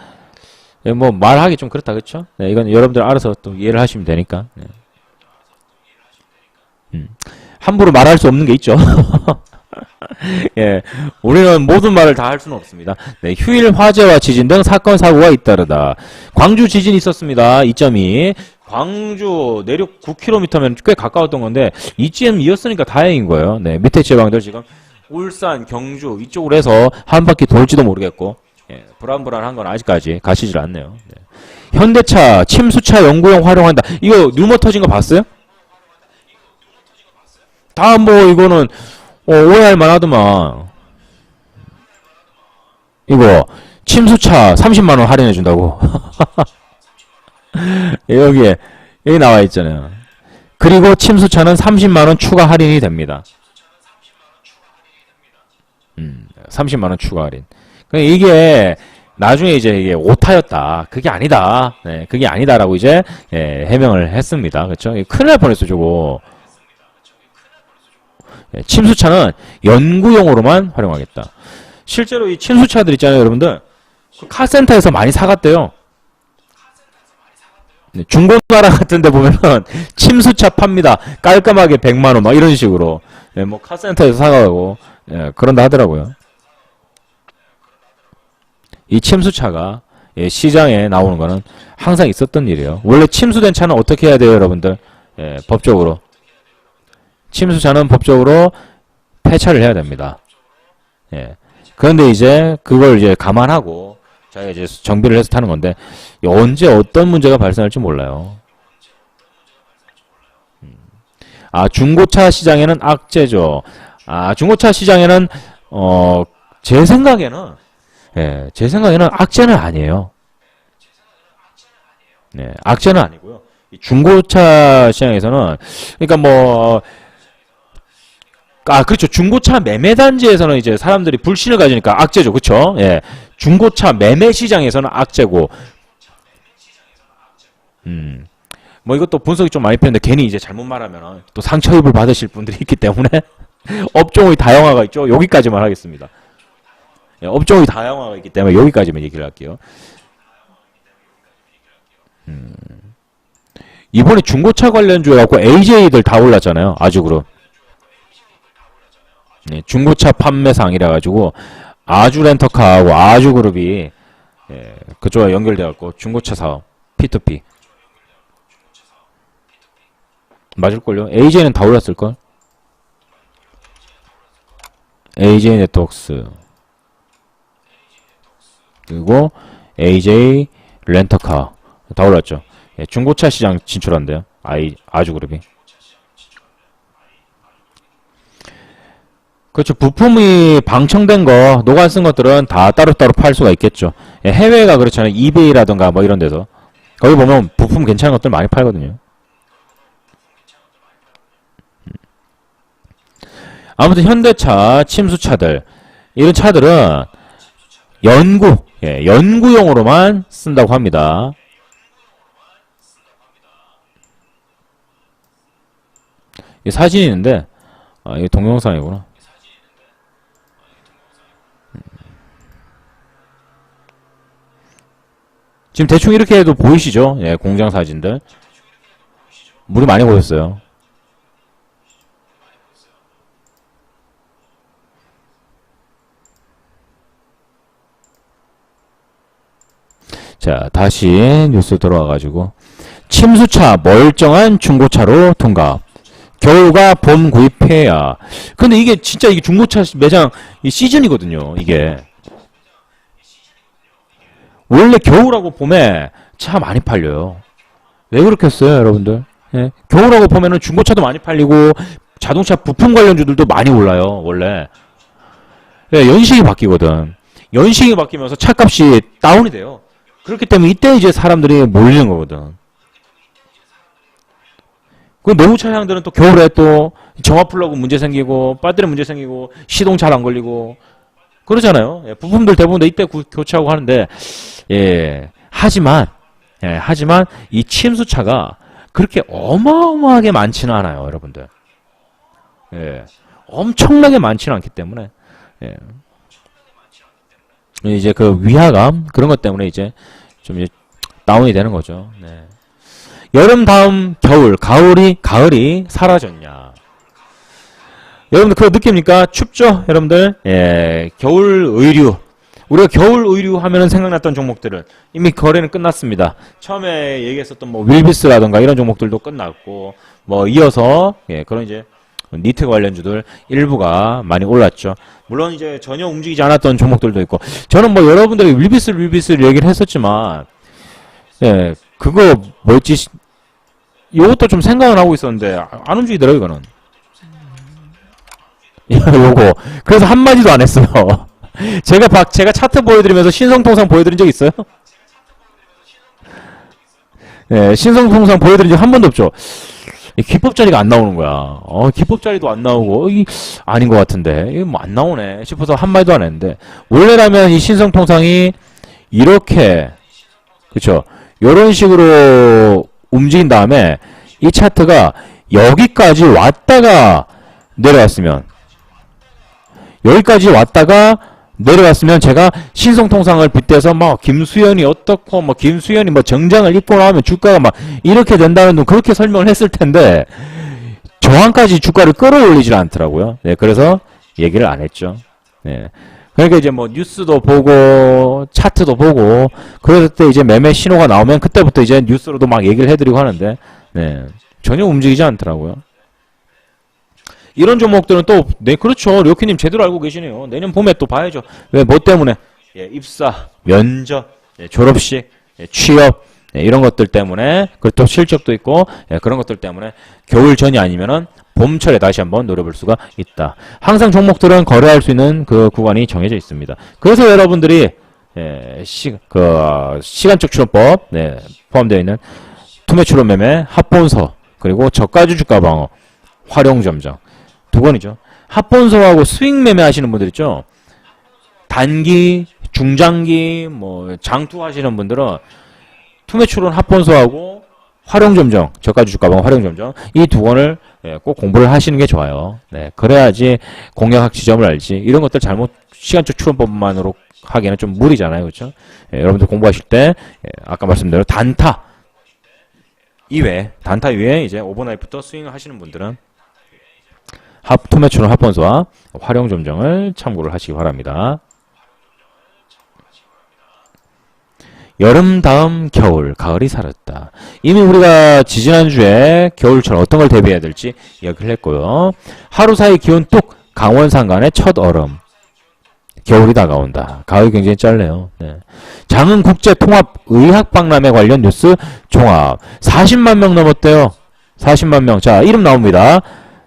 Speaker 1: 뭐, 말하기 좀 그렇다, 그쵸? 네, 이건 여러분들 알아서 또 이해를 하시면 되니까. 네. 함부로 말할 수 없는 게 있죠. 예, 우리는 모든 말을 다 할 수는 없습니다. 네, 휴일 화재와 지진 등 사건 사고가 잇따르다. 광주 지진이 있었습니다. 2.2. 광주 내륙 9km면 꽤 가까웠던 건데 2.2였으니까 다행인 거예요. 네, 밑에 지방들 지금 울산, 경주 이쪽으로 해서 한 바퀴 돌지도 모르겠고 예, 불안불안한 건 아직까지 가시질 않네요. 네. 현대차 침수차 연구용 활용한다. 이거 뉴머 터진 거 봤어요? 다 뭐 이거는 오해할 만하더만. 이거 침수차 30만원 할인해준다고. 여기 나와 있잖아요. 그리고 침수차는 30만원 추가 할인이 됩니다. 30만원 추가 할인. 이게 나중에 이제 이게 오타였다. 그게 아니다. 네, 그게 아니다라고 이제 예, 해명을 했습니다. 그렇죠? 큰일 날 뻔했어, 저거. 예, 침수차는 연구용으로만 활용하겠다. 실제로 이 침수차들 있잖아요, 여러분들. 그 카센터에서 많이 사갔대요. 네, 중고나라 같은 데 보면은 침수차 팝니다. 깔끔하게 100만원 막 이런 식으로. 예, 뭐 카센터에서 사가고 예, 그런다 하더라고요. 이 침수차가 예, 시장에 나오는 거는 항상 있었던 일이에요. 원래 침수된 차는 어떻게 해야 돼요, 여러분들? 예, 법적으로. 침수차는 법적으로 폐차를 해야 됩니다. 예. 그런데 이제 그걸 이제 감안하고 자기가 이제 정비를 해서 타는 건데 언제 어떤 문제가 발생할지 몰라요. 중고차 시장에는 악재죠. 중고차 시장에는 제 생각에는 악재는 아니에요. 네, 악재는 아니고요. 중고차 시장에서는 그러니까 뭐 그렇죠. 중고차 매매 단지에서는 이제 사람들이 불신을 가지니까 악재죠. 그렇죠? 예. 중고차 매매 시장에서는 악재고. 뭐 이것도 분석이 좀 많이 필요한데 괜히 이제 잘못 말하면 또 상처입을 받으실 분들이 있기 때문에 업종의 다양화가 있죠. 여기까지만 하겠습니다. 예, 업종의 다양화가 있기 때문에 여기까지만 얘기를 할게요. 이번에 중고차 관련주에 갖고 AJ들 다 올랐잖아요. 아주그룹. 네, 중고차 판매상이라 가지고 아주 렌터카하고 아주 그룹이 예, 그쪽과 연결돼 갖고 중고차 사업 P2P 맞을걸요? AJ는 다 올랐을걸? AJ 네트워크스 그리고 AJ 렌터카 다 올랐죠. 예, 중고차 시장 진출한대요. 아주 그룹이. 그렇죠. 부품이 방청된 거, 노관 쓴 것들은 다 따로따로 팔 수가 있겠죠. 예, 해외가 그렇잖아요. 이베이라던가 뭐 이런 데서. 거기 보면 부품 괜찮은 것들 많이 팔거든요. 아무튼 현대차, 침수차들 이런 차들은 연구, 예, 연구용으로만 쓴다고 합니다. 이 사진이 있는데, 아, 이게 동영상이구나. 지금 대충 이렇게 해도 보이시죠? 예, 공장 사진들. 물이 많이 고였어요. 자, 다시 뉴스 들어와가지고. 침수차 멀쩡한 중고차로 통과. 겨울과 봄 구입해야. 근데 이게 진짜 이게 중고차 매장 이 시즌이거든요. 이게. 원래 겨울하고 봄에 차 많이 팔려요. 왜 그렇겠어요, 여러분들? 예. 겨울하고 봄에는 중고차도 많이 팔리고 자동차 부품 관련주들도 많이 올라요, 원래. 예, 연식이 바뀌거든. 연식이 바뀌면서 차값이 다운이 돼요. 그렇기 때문에 이때 이제 사람들이 몰리는 거거든. 그 내부 차량들은 또 겨울에 또 정화 플러그 문제 생기고 배터리 문제 생기고 시동 잘 안 걸리고 그러잖아요. 예, 부품들 대부분 다 이때 교체하고 하는데 하지만 이 침수차가 그렇게 어마어마하게 많지는 않아요, 여러분들. 예, 엄청나게 많지는 않기 때문에 이제 그 위화감 그런 것 때문에 이제 좀 이제 다운이 되는 거죠. 네. 여름 다음 겨울, 가을이 사라졌냐? 여러분들 그거 느낍니까? 춥죠, 여러분들? 예, 겨울 의류. 우리가 겨울 의류 하면은 생각났던 종목들은 이미 거래는 끝났습니다. 처음에 얘기했었던 뭐 윌비스라던가 이런 종목들도 끝났고, 뭐 이어서 그런 이제 니트 관련주들 일부가 많이 올랐죠. 물론 이제 전혀 움직이지 않았던 종목들도 있고, 저는 뭐 여러분들이 윌비스를 얘기를 했었지만, 예, 그거 뭐였지? 요것도 좀 생각을 하고 있었는데 안 움직이더라고요, 이거는. 요거. 그래서 한마디도 안 했어요. 제가 차트 보여드리면서 신성통상 보여드린 적 있어요? 예, 신성통상 보여드린 적 한 번도 없죠. 기법 자리가 안 나오는 거야. 기법 자리도 안 나오고, 아닌 것 같은데. 이거 뭐 안 나오네 싶어서 한마디도 안 했는데. 원래라면 이 신성통상이 이렇게, 그쵸. 요런 식으로 움직인 다음에 이 차트가 여기까지 왔다가 내려왔으면 제가 신성통상을 빗대서 막 김수현이 어떻고 뭐 김수현이 뭐 정장을 입고 나오면 주가가 막 이렇게 된다는 둥 그렇게 설명을 했을 텐데 저항까지 주가를 끌어올리질 않더라고요. 네, 그래서 얘기를 안 했죠. 네. 그러니까 이제 뭐 뉴스도 보고 차트도 보고 그럴 때 이제 매매 신호가 나오면 그때부터 이제 뉴스로도 막 얘기를 해드리고 하는데 네, 전혀 움직이지 않더라고요. 이런 종목들은 또 네, 그렇죠. 료키님 제대로 알고 계시네요. 내년 봄에 또 봐야죠. 왜 뭐 때문에 입사, 면접, 졸업식, 취업 이런 것들 때문에 그리고 또 실적도 있고 그런 것들 때문에 겨울 전이 아니면은 봄철에 다시 한번 노려볼 수가 있다. 항상 종목들은 거래할 수 있는 그 구간이 정해져 있습니다. 그래서 여러분들이 시간적 추론법 포함되어 있는 투매출원 매매, 합본서, 그리고 저가주 주가 방어, 활용점정 두 번이죠. 합본서하고 스윙 매매 하시는 분들 있죠. 단기, 중장기, 뭐 장투 하시는 분들은 투매출원 합본서하고 활용점정, 저가주 주가 방어, 활용점정 이 두 권을 꼭 공부를 하시는 게 좋아요. 네, 그래야지 공략학 지점을 알지. 이런 것들 잘못 시간적 추론법만으로 하기에는 좀 무리잖아요, 그렇죠? 여러분들 공부하실 때 아까 말씀드린 단타 이외에 이제 오버나이트부터 스윙을 하시는 분들은 투매출원 합본서와 활용점정을 참고를 하시기 바랍니다. 여름 다음 겨울, 가을이 사라졌다. 이미 우리가 지지난주에 겨울철 어떤 걸 대비해야 될지 이야기를 했고요. 하루 사이 기온 뚝, 강원 산간의 첫 얼음. 겨울이 다가온다. 가을이 굉장히 짧네요. 네. 장흥 국제통합의학박람회 관련 뉴스 종합. 40만 명 넘었대요. 40만 명. 자, 이름 나옵니다.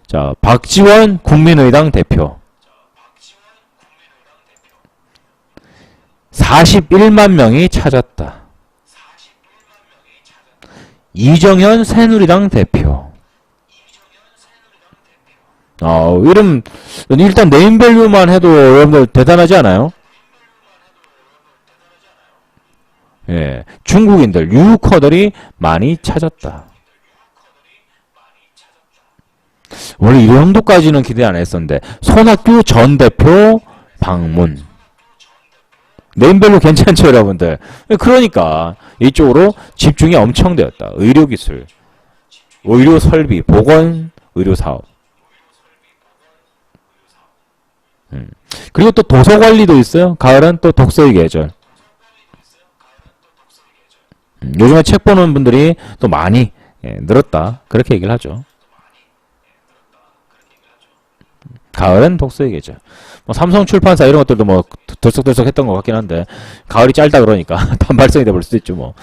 Speaker 1: 자, 박지원 국민의당 대표. 41만 명이 찾았다. 이정현 새누리당 대표. 이름 일단 네임밸류만 해도 여러분들 대단하지 않아요? 예, 중국인들, 유커들이 많이 찾았다. 원래 이 정도까지는 기대 안 했었는데, 손학규 전 대표 방문. 네임밸류 괜찮죠, 여러분들? 그러니까, 이쪽으로 집중이 엄청 되었다. 의료기술, 의료설비, 보건, 의료사업. 그리고 또 도서관리도 있어요. 가을은 또 독서의 계절. 요즘에 책 보는 분들이 또 많이 늘었다. 그렇게 얘기를 하죠. 가을은 독서의 계절. 뭐 삼성 출판사 이런 것들도 뭐 들썩들썩 했던 것 같긴 한데 가을이 짧다 그러니까 단발성이 돼볼 수도 있죠 뭐.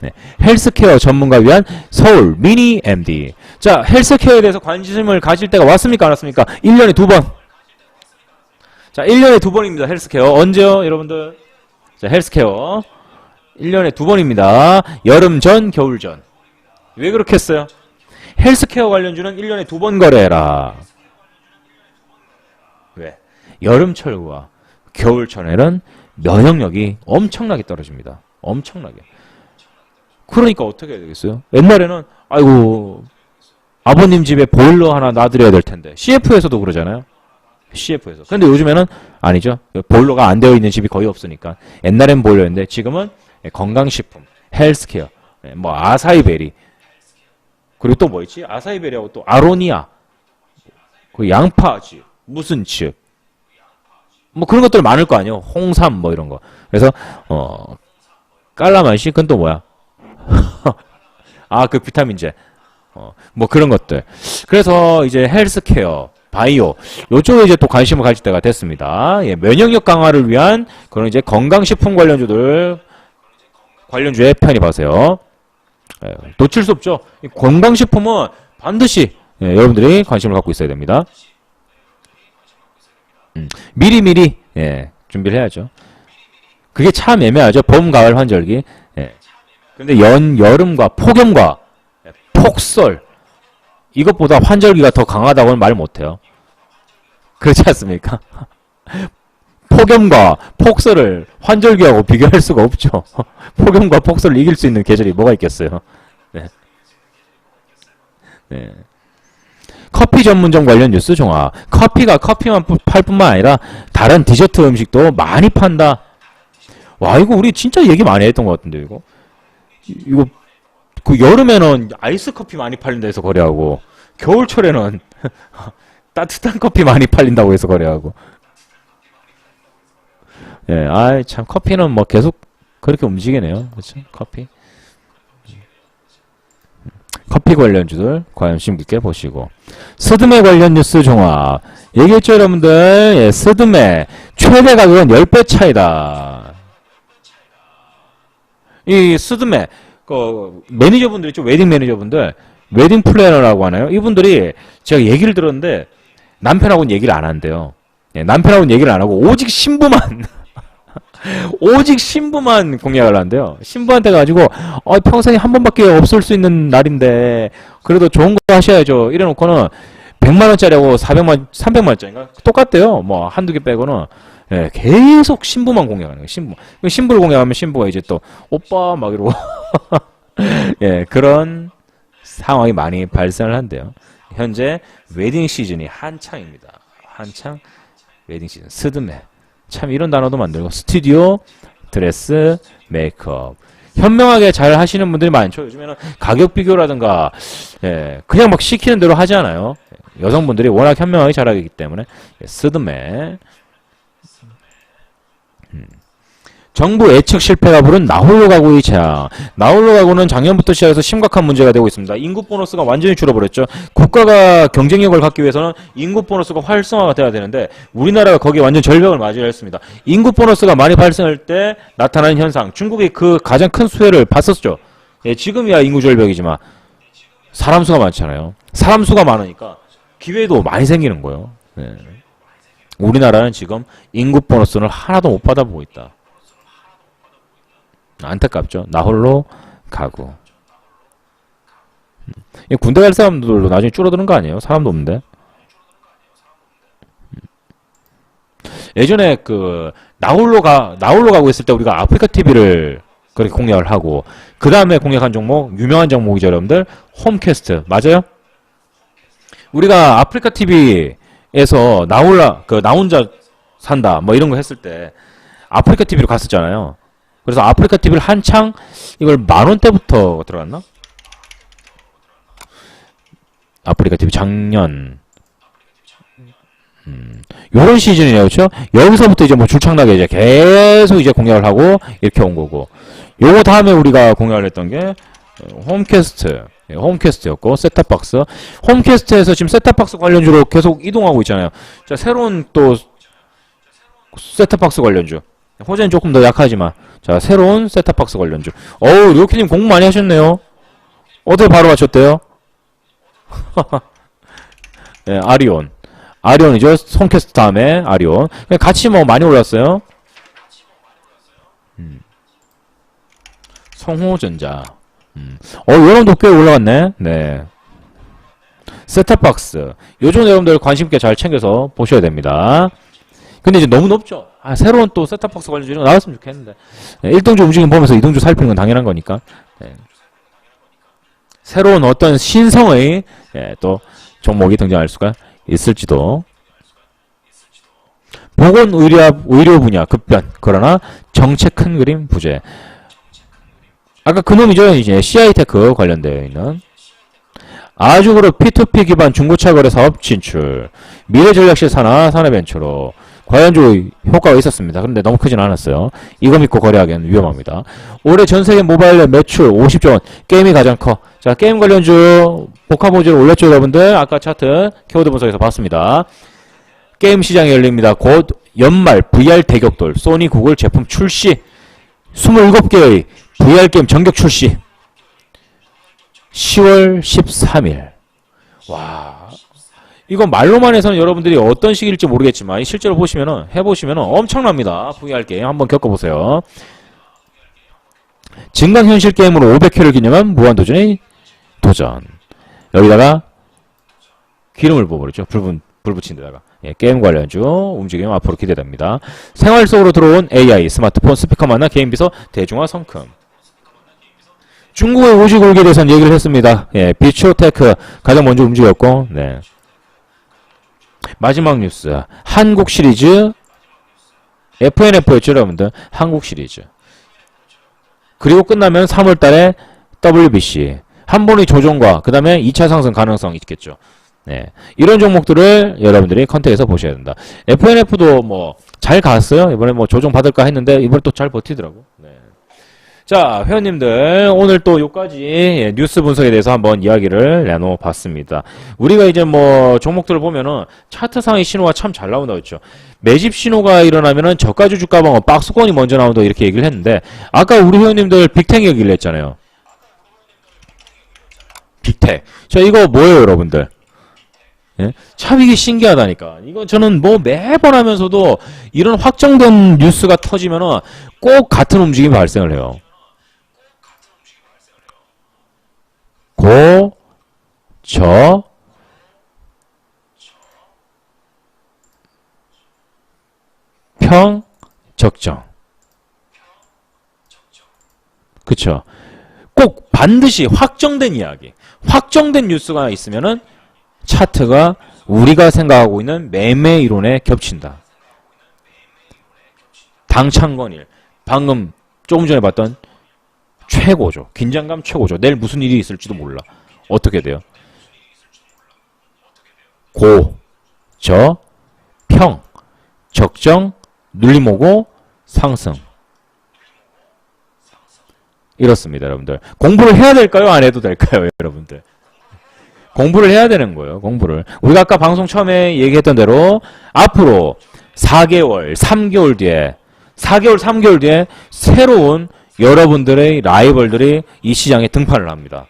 Speaker 1: 네. 헬스케어 전문가 위한 서울 미니 MD. 자, 헬스케어에 대해서 관심을 가질 때가 왔습니까? 안 왔습니까? 1년에 2번. 자, 1년에 2번입니다. 헬스케어. 언제요, 여러분들? 자, 헬스케어. 1년에 2번입니다. 여름 전, 겨울 전. 왜 그렇게 했어요? 헬스케어 관련주는 1년에 2번 거래해라. 왜? 여름철과 겨울철에는 면역력이 엄청나게 떨어집니다. 엄청나게. 그러니까 어떻게 해야 되겠어요? 옛날에는 아이고 아버님 집에 보일러 하나 놔드려야 될 텐데 CF에서도 그러잖아요. CF에서. 근데 요즘에는 아니죠. 보일러가 안 되어 있는 집이 거의 없으니까. 옛날엔 보일러였는데 지금은 건강식품, 헬스케어, 뭐 아사이베리, 그리고 또 뭐 있지? 아사이베리하고 또 아로니아, 그 양파즙, 무슨 즙, 뭐 그런 것들 많을 거 아니에요. 홍삼 뭐 이런 거. 그래서 깔라만시 그건 또 뭐야? 아, 그 비타민제. 뭐 그런 것들. 그래서 이제 헬스케어, 바이오 요쪽에 이제 또 관심을 가질 때가 됐습니다. 예, 면역력 강화를 위한 그런 이제 건강식품 관련주들 관련주에 편입하세요. 예, 놓칠 수 없죠. 건강식품은 반드시 여러분들이 관심을 갖고 있어야 됩니다. 미리미리 준비를 해야죠. 그게 참 애매하죠. 봄, 가을, 환절기. 근데 여름과 폭염과 폭설 이것보다 환절기가 더 강하다고는 말 못해요. 그렇지 않습니까? 폭염과 폭설을 환절기하고 비교할 수가 없죠. 폭염과 폭설을 이길 수 있는 계절이 뭐가 있겠어요. 네. 네. 커피 전문점 관련 뉴스 종합. 커피가 커피만 팔 뿐만 아니라 다른 디저트 음식도 많이 판다. 와, 이거 우리 진짜 얘기 많이 했던 것 같은데 이거 그 여름에는 아이스 커피 많이 팔린 데서 거래하고 겨울철에는 따뜻한 커피 많이 팔린다고 해서 거래하고. 예, 아이 참 커피는 뭐 계속 그렇게 움직이네요. 그렇죠? 커피 관련주들 관심 깊게 보시고. 스드메 관련 뉴스 종합. 얘기했죠, 여러분들? 예, 스드메 최대 가격은 10배 차이다. 이 스드메 매니저분들 있죠, 웨딩 매니저분들, 웨딩 플래너라고 하나요? 이분들이 제가 얘기를 들었는데 남편하고는 얘기를 안 한대요. 예, 남편하고는 얘기를 안 하고 오직 신부만 오직 신부만 공약을 한대요. 신부한테 가지고 평생에 한 번밖에 없을 수 있는 날인데 그래도 좋은 거 하셔야죠. 이래놓고는 100만원짜리하고 300만원짜리인가? 똑같대요. 뭐 한두 개 빼고는. 예, 계속 신부만 공략하는 거예요. 신부를 공략하면 신부가 이제 또 오빠 막 이러고 예, 그런 상황이 많이 발생을 한대요. 현재 웨딩 시즌이 한창입니다. 한창 웨딩 시즌. 스드메. 참 이런 단어도 만들고 스튜디오, 드레스, 메이크업. 현명하게 잘 하시는 분들이 많죠. 요즘에는 가격 비교라든가 그냥 막 시키는 대로 하지 않아요. 여성분들이 워낙 현명하게 잘하기 때문에. 스드메. 정부 예측 실패가 부른 나홀로 가구의 재앙. 나홀로 가구는 작년부터 시작해서 심각한 문제가 되고 있습니다. 인구 보너스가 완전히 줄어버렸죠. 국가가 경쟁력을 갖기 위해서는 인구 보너스가 활성화가 돼야 되는데 우리나라가 거기에 완전 절벽을 맞이를 했습니다. 인구 보너스가 많이 발생할 때 나타나는 현상. 중국이 그 가장 큰 수혜를 봤었죠. 예, 지금이야 인구 절벽이지만 사람 수가 많잖아요. 사람 수가 많으니까 기회도 많이 생기는 거예요. 예. 우리나라는 지금 인구 보너스를 하나도 못 받아보고 있다. 안타깝죠. 나홀로 가구. 군대 갈 사람들도 나중에 줄어드는 거 아니에요? 사람도 없는데. 예전에 나홀로 가고 있을 때 우리가 아프리카 TV를 그렇게 공략을 하고, 그 다음에 공략한 종목, 유명한 종목이죠, 여러분들. 홈캐스트. 맞아요? 우리가 아프리카 TV에서 나 혼자 산다, 뭐 이런 거 했을 때, 아프리카 TV로 갔었잖아요. 그래서 아프리카 TV를 한창, 이걸 10,000원대부터 들어갔나? 아프리카 TV 작년, 요런 시즌이네요, 그쵸? 여기서부터 이제 뭐 줄창나게 이제 계속 이제 공략을 하고, 이렇게 온 거고. 요거 다음에 우리가 공략을 했던 게, 홈캐스트. 홈캐스트였고, 셋탑박스. 홈캐스트에서 지금 셋탑박스 관련주로 계속 이동하고 있잖아요. 자, 새로운 또, 셋탑박스 관련주. 호재는 조금 더 약하지만. 자, 새로운 셋탑박스 관련주. 어우, 료키님 공부 많이 하셨네요. 어떻게 바로 맞췄대요? 네, 아리온. 아리온이죠. 홈캐스트 다음에 아리온. 같이 뭐 많이 올랐어요. 성호전자. 여러분도 꽤 올라갔네. 네. 셋탑박스. 요즘 여러분들 관심있게 잘 챙겨서 보셔야 됩니다. 근데 이제 너무 높죠? 새로운 또 셋탑박스 관련주 이런 거 나왔으면 좋겠는데. 네, 1등주 움직임 보면서 2등주 살피는 건 당연한 거니까. 네. 새로운 어떤 신성의, 예, 또, 종목이 등장할 수가 있을지도. 보건의료 분야 급변. 그러나 정책 큰 그림 부재. 아까 그놈이죠. 이제 CI테크 관련되어 있는. 아주그룹 P2P 기반 중고차 거래 사업 진출. 미래전략실 산하 산업벤처로. 과연주 효과가 있었습니다. 그런데 너무 크진 않았어요. 이거 믿고 거래하기엔 위험합니다. 올해 전세계 모바일 매출 50조 원. 게임이 가장 커. 자, 게임 관련주 복합호재를 올렸죠, 여러분들. 아까 차트 키워드 분석에서 봤습니다. 게임 시장이 열립니다. 곧 연말 VR 대격돌. 소니 구글 제품 출시. 27개의 VR 게임 전격 출시. 10월 13일. 와. 이건 말로만 해서는 여러분들이 어떤 시기일지 모르겠지만 실제로 보시면은 해보시면은 엄청납니다. VR 게임 한번 겪어보세요. 증강현실 게임으로 500회를 기념한 무한도전의 도전. 여기다가 기름을 부어버리죠. 불 붙인 데다가. 예, 게임 관련주 움직임 앞으로 기대됩니다. 생활 속으로 들어온 AI, 스마트폰, 스피커 만나 게임 비서 대중화 성큼. 중국의 오지골기에 대해서는 얘기를 했습니다. 예, 비추어테크 가장 먼저 움직였고, 네. 마지막 뉴스. 한국 시리즈 FNF였죠, 여러분들. 한국 시리즈. 그리고 끝나면 3월달에 WBC. 한 번의 조정과 그 다음에 2차 상승 가능성이 있겠죠. 네. 이런 종목들을 여러분들이 컨택해서 보셔야 된다. FNF도 뭐 잘 갔어요. 이번에 뭐 조정 받을까 했는데 이번에 또 잘 버티더라고. 네. 자, 회원님들 오늘 또 요까지 뉴스 분석에 대해서 한번 이야기를 나눠봤습니다. 우리가 이제 뭐 종목들을 보면은 차트상의 신호가 참 잘 나온다고 했죠. 매집 신호가 일어나면은 저가주 주가방어 박스권이 먼저 나온다고 이렇게 얘기를 했는데 아까 우리 회원님들 빅텍 얘기를 했잖아요. 빅텍. 자, 이거 뭐예요, 여러분들? 예? 참 이게 신기하다니까. 이건 저는 뭐 매번 하면서도 이런 확정된 뉴스가 터지면은 꼭 같은 움직임이 발생을 해요. 고, 저, 평, 적정. 그쵸? 꼭 반드시 확정된 이야기. 확정된 뉴스가 있으면은 차트가 우리가 생각하고 있는 매매 이론에 겹친다. 당창건일. 방금 조금 전에 봤던 최고죠. 긴장감 최고죠. 내일 무슨 일이 있을지도 몰라. 어떻게 돼요? 고, 저, 평, 적정, 눌림오고, 상승. 이렇습니다, 여러분들. 공부를 해야 될까요? 안 해도 될까요, 여러분들? 공부를 해야 되는 거예요, 공부를. 우리가 아까 방송 처음에 얘기했던 대로 앞으로 4개월, 3개월 뒤에 4개월, 3개월 뒤에 새로운 여러분들의 라이벌들이 이 시장에 등판을 합니다.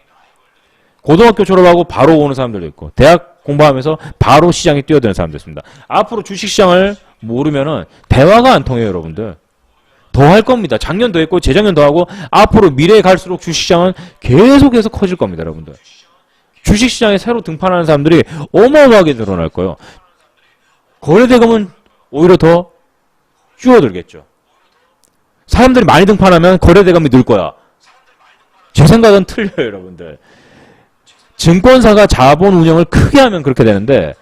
Speaker 1: 고등학교 졸업하고 바로 오는 사람들도 있고 대학 공부하면서 바로 시장에 뛰어드는 사람도 있습니다. 앞으로 주식시장을 모르면은 대화가 안 통해요, 여러분들. 더 할 겁니다. 작년도 했고 재작년도 하고 앞으로 미래에 갈수록 주식시장은 계속해서 커질 겁니다, 여러분들. 주식시장에 새로 등판하는 사람들이 어마어마하게 늘어날 거예요. 거래대금은 오히려 더 줄어들겠죠. 사람들이 많이 등판하면 거래대금이 늘 거야. 제 생각은 틀려요, 여러분들. 증권사가 자본 운영을 크게 하면 그렇게 되는데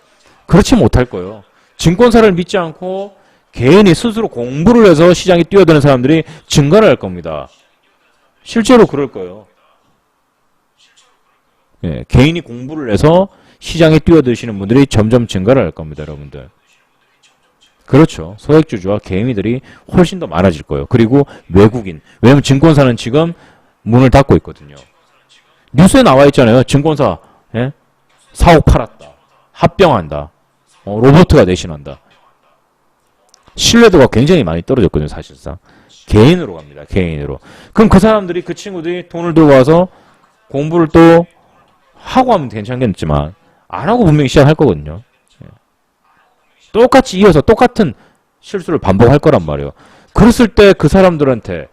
Speaker 1: 그렇지 못할 거예요. 증권사를 믿지 않고 개인이 스스로 공부를 해서 시장에 뛰어드는 사람들이 증가를 할 겁니다. 실제로 그럴 거예요. 예, 개인이 공부를 해서 시장에 뛰어드시는 분들이 점점 증가를 할 겁니다, 여러분들. 그렇죠. 소액주주와 개미들이 훨씬 더 많아질 거예요. 그리고 외국인. 왜냐면 증권사는 지금 문을 닫고 있거든요. 뉴스에 나와 있잖아요. 증권사 예? 사옥 팔았다. 합병한다. 로봇가 대신한다. 신뢰도가 굉장히 많이 떨어졌거든요. 사실상. 개인으로 갑니다. 개인으로. 그럼 그 사람들이 그 친구들이 돈을 들고 와서 공부를 또 하고 하면 괜찮겠지만 안 하고 분명히 시작할 거거든요. 똑같이 이어서 똑같은 실수를 반복할 거란 말이에요. 그랬을 때 그 사람들한테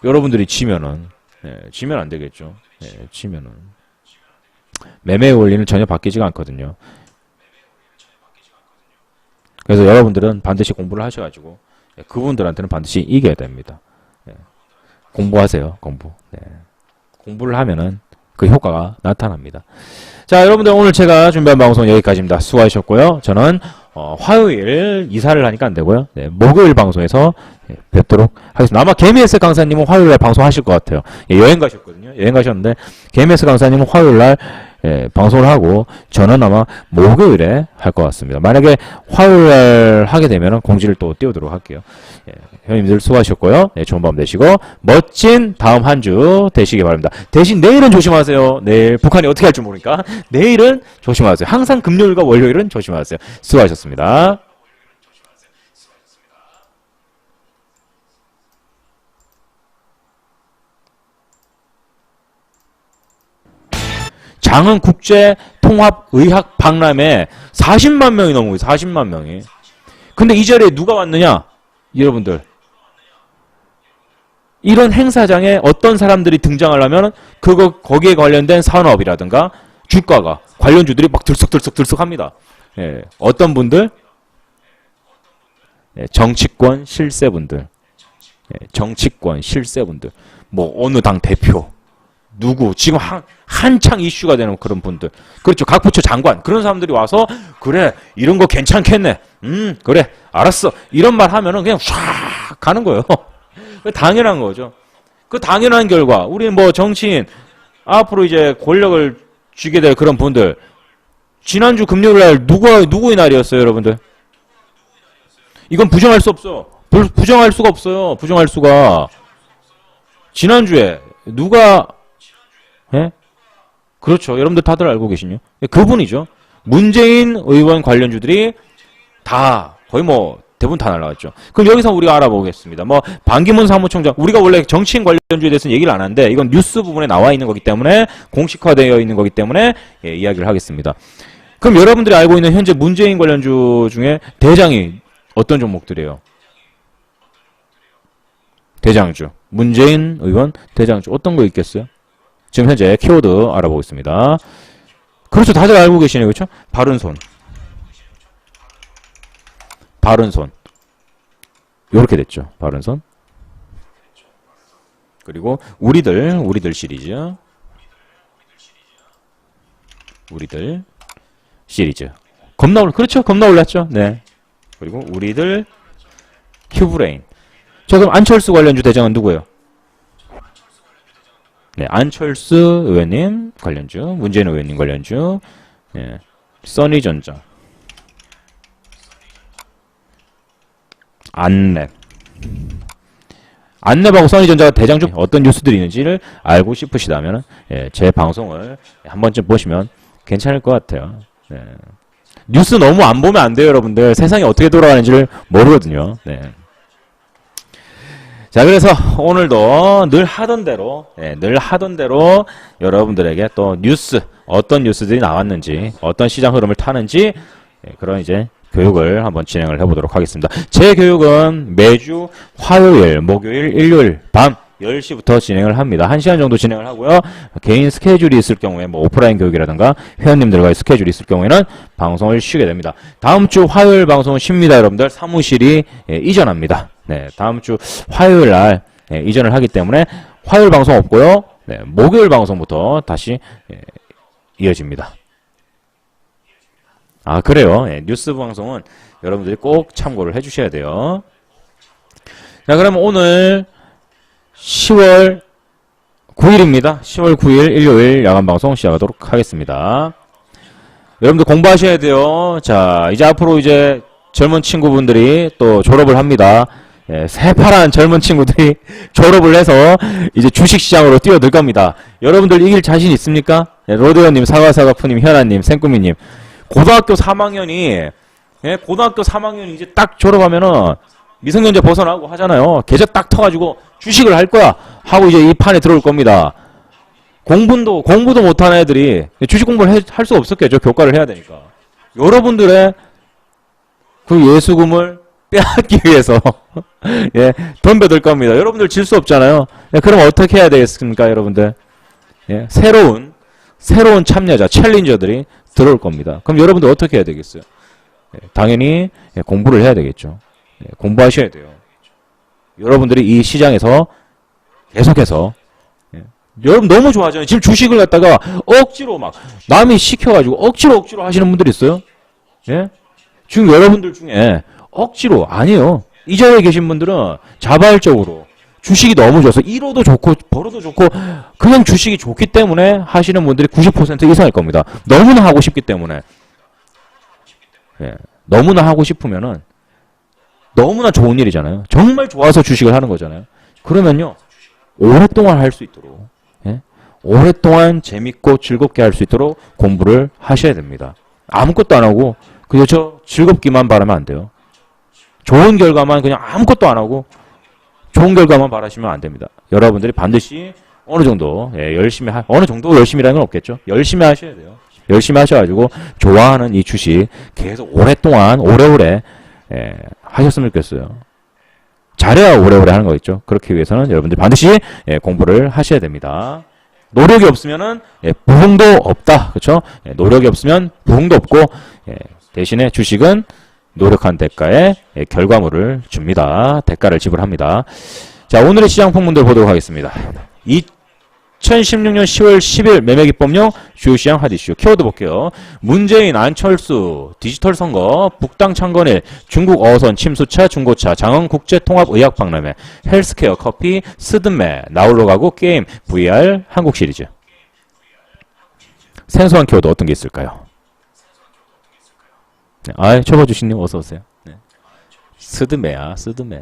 Speaker 1: 여러분들이 지면은 지면 안 되겠죠. 지면은 매매의 원리는 전혀 바뀌지가 않거든요. 그래서 여러분들은 반드시 공부를 하셔가지고 그분들한테는 반드시 이겨야 됩니다. 공부하세요. 공부. 공부를 하면은 그 효과가 나타납니다. 자, 여러분들 오늘 제가 준비한 방송 여기까지입니다. 수고하셨고요. 저는 화요일 이사를 하니까 안 되고요. 목요일 방송에서 뵙도록 하겠습니다. 아마 개미에스 강사님은 화요일날 방송하실 것 같아요. 여행 가셨거든요. 여행 가셨는데 개미에스 강사님은 화요일날 방송을 하고 저는 아마 목요일에 할 것 같습니다. 만약에 화요일날 하게 되면 공지를 또 띄우도록 할게요. 형님들 수고하셨고요. 좋은 밤 되시고 멋진 다음 한 주 되시기 바랍니다. 대신 내일은 조심하세요. 내일 북한이 어떻게 할지 모르니까 내일은 조심하세요. 항상 금요일과 월요일은 조심하세요. 수고하셨습니다. 장흥 국제 통합 의학 박람회 40만 명이 넘어요. 40만 명이. 근데 이 자리에 누가 왔느냐? 여러분들. 이런 행사장에 어떤 사람들이 등장하려면 거기에 관련된 산업이라든가 주가가 관련주들이 막 들썩들썩 합니다. 어떤 분들? 정치권 실세분들. 정치권 실세분들. 뭐 어느 당 대표. 누구 지금 한창 이슈가 되는 그런 분들. 그렇죠. 각 부처 장관 그런 사람들이 와서 그래 이런 거 괜찮겠네. 그래 알았어. 이런 말 하면은 그냥 쫙 가는 거예요. 당연한 거죠. 그 당연한 결과 우리 뭐 정치인 앞으로 이제 권력을 쥐게 될 그런 분들 지난주 금요일 날 누구의 날이었어요, 여러분들? 이건 부정할 수 없어. 부정할 수가 없어요. 부정할 수가. 지난주에 누가 그렇죠. 여러분들 다들 알고 계시죠? 그분이죠. 문재인 의원 관련주들이 다 거의 뭐 대부분 다 날라갔죠. 그럼 여기서 우리가 알아보겠습니다. 뭐 반기문 사무총장 우리가 원래 정치인 관련주에 대해서는 얘기를 안 하는데 이건 뉴스 부분에 나와 있는 거기 때문에 공식화되어 있는 거기 때문에 이야기를 하겠습니다. 그럼 여러분들이 알고 있는 현재 문재인 관련주 중에 대장이 어떤 종목들이에요? 대장주. 문재인 의원 대장주 어떤 거 있겠어요? 지금 현재 키워드 알아보겠습니다. 그렇죠. 다들 알고 계시네요. 그렇죠? 바른손. 바른손. 요렇게 됐죠. 바른손. 그리고 우리들 시리즈. 우리들 시리즈. 그렇죠. 겁나 올랐죠. 네. 그리고 우리들 큐브레인. 자, 그럼 안철수 관련주 대장은 누구예요? 네, 안철수 의원님 관련주, 문재인 의원님 관련주, 써니전자, 안랩. 안랩하고 써니전자가 대장주 어떤 뉴스들이 있는지를 알고 싶으시다면 제 방송을 한 번쯤 보시면 괜찮을 것 같아요. 뉴스 너무 안 보면 안 돼요, 여러분들. 세상이 어떻게 돌아가는지를 모르거든요. 자, 그래서 오늘도 늘 하던 대로 여러분들에게 또 어떤 뉴스들이 나왔는지, 어떤 시장 흐름을 타는지 그런 이제 교육을 한번 진행을 해보도록 하겠습니다. 제 교육은 매주 화요일, 목요일, 일요일 밤 10시부터 진행을 합니다. 1시간 정도 진행을 하고요. 개인 스케줄이 있을 경우에 뭐 오프라인 교육이라든가 회원님들과의 스케줄이 있을 경우에는 방송을 쉬게 됩니다. 다음 주 화요일 방송은 쉽니다, 여러분들. 사무실이 이전합니다. 네, 다음 주 화요일 날 이전을 하기 때문에 화요일 방송 없고요. 네, 목요일 방송부터 다시 이어집니다. 아, 그래요. 뉴스 방송은 여러분들이 꼭 참고를 해주셔야 돼요. 자, 그러면 오늘 10월 9일입니다. 10월 9일 일요일 야간 방송 시작하도록 하겠습니다. 여러분들 공부하셔야 돼요. 자, 이제 앞으로 이제 젊은 친구분들이 또 졸업을 합니다. 새파란 젊은 친구들이 졸업을 해서 이제 주식시장으로 뛰어들 겁니다. 여러분들 이길 자신 있습니까? 로데오님, 사과사과푸님, 현아님, 생꾸미님. 고등학교 3학년이 이제 딱 졸업하면은 미성년자 벗어나고 하잖아요. 계좌 딱 터가지고 주식을 할 거야 하고 이제 이 판에 들어올 겁니다. 공부도 못하는 애들이 주식 공부를 할 수가 없었겠죠. 교과를 해야 되니까. 여러분들의 그 예수금을 빼앗기 위해서 덤벼들 겁니다. 여러분들 질 수 없잖아요. 그럼 어떻게 해야 되겠습니까, 여러분들? 새로운 참여자, 챌린저들이 들어올 겁니다. 그럼 여러분들 어떻게 해야 되겠어요? 당연히 공부를 해야 되겠죠. 공부하셔야 돼요. 여러분들이 이 시장에서 계속해서 여러분 너무 좋아하잖아요. 지금 주식을 갖다가 억지로 막 남이 시켜가지고 억지로 하시는 분들 있어요. 지금 여러분들 중에 억지로 아니에요. 이 자리에 계신 분들은 자발적으로 주식이 너무 좋아서 1호도 좋고 벌어도 좋고 그냥 주식이 좋기 때문에 하시는 분들이 90% 이상일 겁니다. 너무나 하고 싶기 때문에. 너무나 하고 싶으면은 너무나 좋은 일이잖아요. 정말 좋아서 주식을 하는 거잖아요. 그러면요 오랫동안 할 수 있도록 오랫동안 재밌고 즐겁게 할 수 있도록 공부를 하셔야 됩니다. 아무것도 안 하고 그저 저 즐겁기만 바라면 안 돼요. 좋은 결과만 그냥 아무것도 안 하고 좋은 결과만 바라시면 안 됩니다. 여러분들이 반드시 어느 정도 어느 정도 열심히라는 건 없겠죠. 열심히 하셔야 돼요. 열심히 하셔가지고 좋아하는 이 주식 계속 오랫동안 오래오래 하셨으면 좋겠어요. 잘해야 오래오래 하는 거 있죠. 그렇기 위해서는 여러분들 반드시 공부를 하셔야 됩니다. 노력이 없으면은 부흥도 없다. 그렇죠? 노력이 없으면 부흥도 없고 대신에 주식은 노력한 대가에 결과물을 줍니다. 대가를 지불합니다. 자, 오늘의 시장 풍문들 보도록 하겠습니다. 2016년 10월 10일 매매기법령 주요 시장 핫 이슈 키워드 볼게요. 문재인, 안철수, 디지털 선거, 북당 창건일, 중국 어선, 침수차, 중고차, 장흥 국제통합의학 박람회, 헬스케어, 커피, 스드메, 나홀로 가고 게임, VR, 한국 시리즈. 생소한 키워드 어떤 게 있을까요? 초보주식님 어서오세요. 스드메야, 스드메.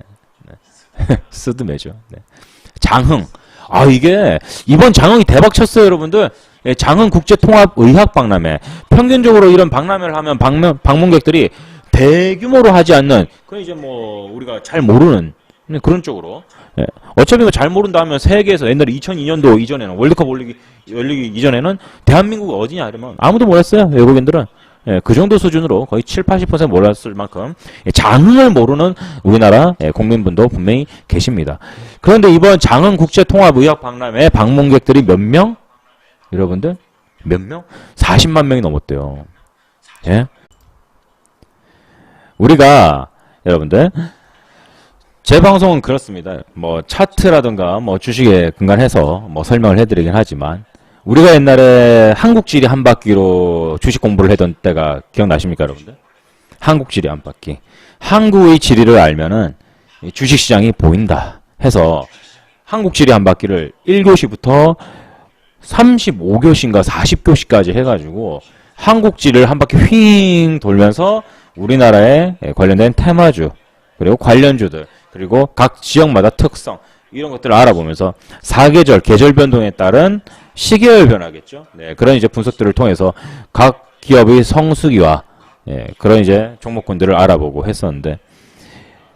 Speaker 1: 스드메죠. 장흥. 이게 이번 장흥이 대박 쳤어요, 여러분들. 장흥 국제통합의학 박람회. 평균적으로 이런 박람회를 하면 방문객들이 대규모로 하지 않는 그건 이제 뭐 우리가 잘 모르는 그런 쪽으로. 어차피 잘 모른다 하면 세계에서 옛날에 2002년도 이전에는 월드컵 열리기 이전에는 대한민국이 어디냐 이러면 아무도 몰랐어요, 외국인들은. 그 정도 수준으로 거의 70~80% 몰랐을 만큼 장흥을 모르는 우리나라 국민분도 분명히 계십니다. 그런데 이번 장흥 국제통합의학 박람회 방문객들이 몇 명? 여러분들? 몇 명? 40만 명이 넘었대요. 우리가 여러분들 제 방송은 그렇습니다. 뭐 차트라든가 뭐 주식에 근간해서 뭐 설명을 해드리긴 하지만 우리가 옛날에 한국지리 한 바퀴로 주식 공부를 하던 때가 기억나십니까, 여러분들? 한국지리 한 바퀴. 한국의 지리를 알면은 주식시장이 보인다 해서 한국지리 한 바퀴를 1교시부터 35교시인가 40교시까지 해가지고 한국지리를 한 바퀴 휙 돌면서 우리나라에 관련된 테마주 그리고 관련주들 그리고 각 지역마다 특성 이런 것들을 알아보면서 사계절, 계절 변동에 따른 시계열 변화겠죠. 그런 이제 분석들을 통해서 각 기업의 성수기와 그런 이제 종목군들을 알아보고 했었는데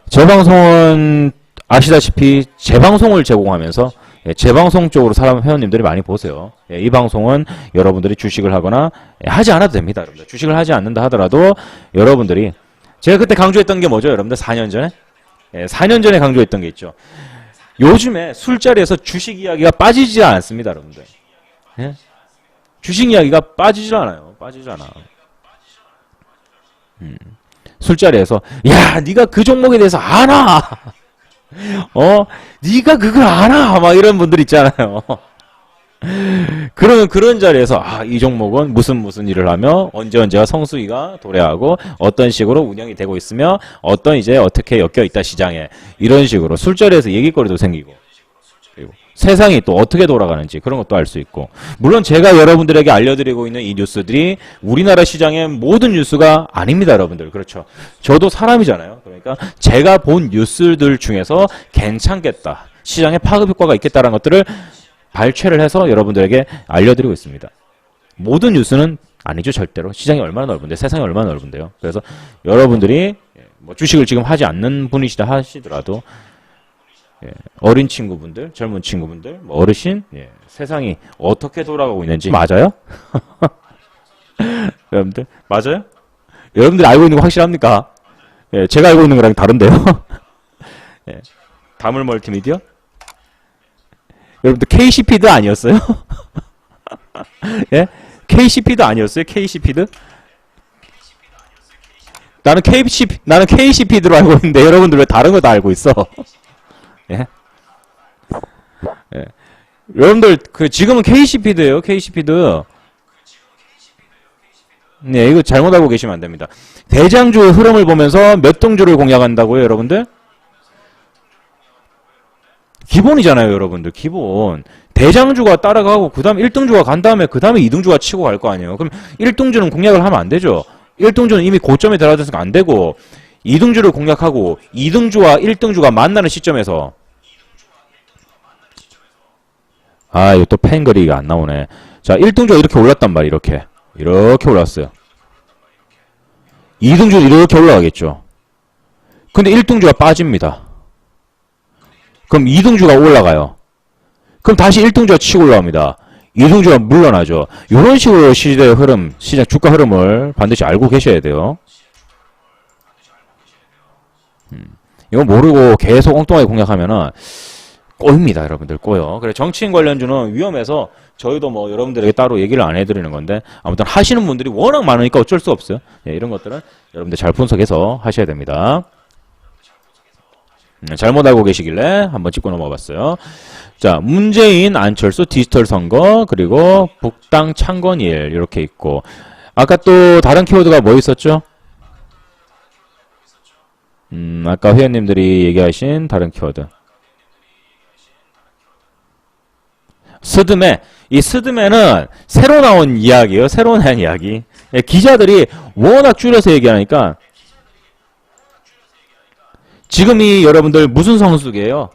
Speaker 1: 제 방송은 아시다시피 재방송을 제공하면서 재방송 쪽으로 회원님들이 많이 보세요. 이 방송은 여러분들이 주식을 하거나 하지 않아도 됩니다. 여러분들. 주식을 하지 않는다 하더라도 여러분들이 제가 그때 강조했던 게 뭐죠? 여러분들 4년 전에? 4년 전에 강조했던 게 있죠. 요즘에 술자리에서 주식 이야기가 빠지지 않습니다, 여러분들. 예? 주식 이야기가 빠지질 않아요. 빠지지 않아. 술자리에서 야, 네가 그 종목에 대해서 아나? 네가 그걸 아나? 막 이런 분들 있잖아요. 그러면 그런 자리에서 이 종목은 무슨 일을 하며 언제가 성수기가 도래하고 어떤 식으로 운영이 되고 있으며 이제 어떻게 엮여 있다 시장에 이런 식으로 술자리에서 얘기거리도 생기고 그리고 세상이 또 어떻게 돌아가는지 그런 것도 알 수 있고 물론 제가 여러분들에게 알려드리고 있는 이 뉴스들이 우리나라 시장의 모든 뉴스가 아닙니다, 여러분들. 그렇죠. 저도 사람이잖아요. 그러니까 제가 본 뉴스들 중에서 괜찮겠다, 시장에 파급 효과가 있겠다라는 것들을 발췌를 해서 여러분들에게 알려드리고 있습니다. 모든 뉴스는 아니죠, 절대로. 시장이 얼마나 넓은데, 세상이 얼마나 넓은데요. 그래서 여러분들이 뭐 주식을 지금 하지 않는 분이시다 하시더라도 어린 친구분들, 젊은 친구분들, 뭐 어르신, 세상이 어떻게 돌아가고 있는지 맞아요? 여러분들 맞아요? 여러분들 알고 있는 거 확실합니까? 제가 알고 있는 거랑 다른데요. 다물 멀티미디어? 여러분들 KCP도 아니었어요? 예? KCP도 아니었어요? KCP도? 나는 KCP드로 알고 있는데 여러분들 왜 다른 거 다 알고 있어? 예? 여러분들 지금은 KCP드예요. KCP드. 네, 이거 잘못 알고 계시면 안 됩니다. 대장주의 흐름을 보면서 몇 등주를 공략한다고요, 여러분들? 기본이잖아요, 여러분들. 기본. 대장주가 따라가고 그다음 1등주가 간 다음에 그다음에 2등주가 치고 갈 거 아니에요. 그럼 1등주는 공략을 하면 안 되죠. 1등주는 이미 고점에 들어가서 안 되고 2등주를 공략하고 2등주와 1등주가 만나는 시점에서 이거 또 펜거리가 안 나오네. 자, 1등주가 이렇게 올랐단 말이에요. 이렇게 올랐어요. 2등주는 이렇게 올라가겠죠. 근데 1등주가 빠집니다. 그럼 2등주가 올라가요. 그럼 다시 1등주가 치고 올라옵니다. 2등주가 물러나죠. 이런 식으로 시대의 흐름, 시장 주가 흐름을 반드시 알고 계셔야 돼요. 이거 모르고 계속 엉뚱하게 공략하면은 꼬입니다, 여러분들. 꼬여. 그래, 정치인 관련주는 위험해서 저희도 뭐 여러분들에게 따로 얘기를 안 해드리는 건데 아무튼 하시는 분들이 워낙 많으니까 어쩔 수 없어요. 이런 것들은 여러분들 잘 분석해서 하셔야 됩니다. 잘못 알고 계시길래 한번 짚고 넘어갔어요. 자, 문재인, 안철수 디지털 선거, 그리고 북당 창건일 이렇게 있고 아까 또 다른 키워드가 뭐 있었죠? 아까 회원님들이 얘기하신 다른 키워드. 스드메. 이 스드메는 새로 나온 이야기예요. 새로 나온 이야기. 기자들이 워낙 줄여서 얘기하니까 지금이 여러분들 무슨 성수기예요?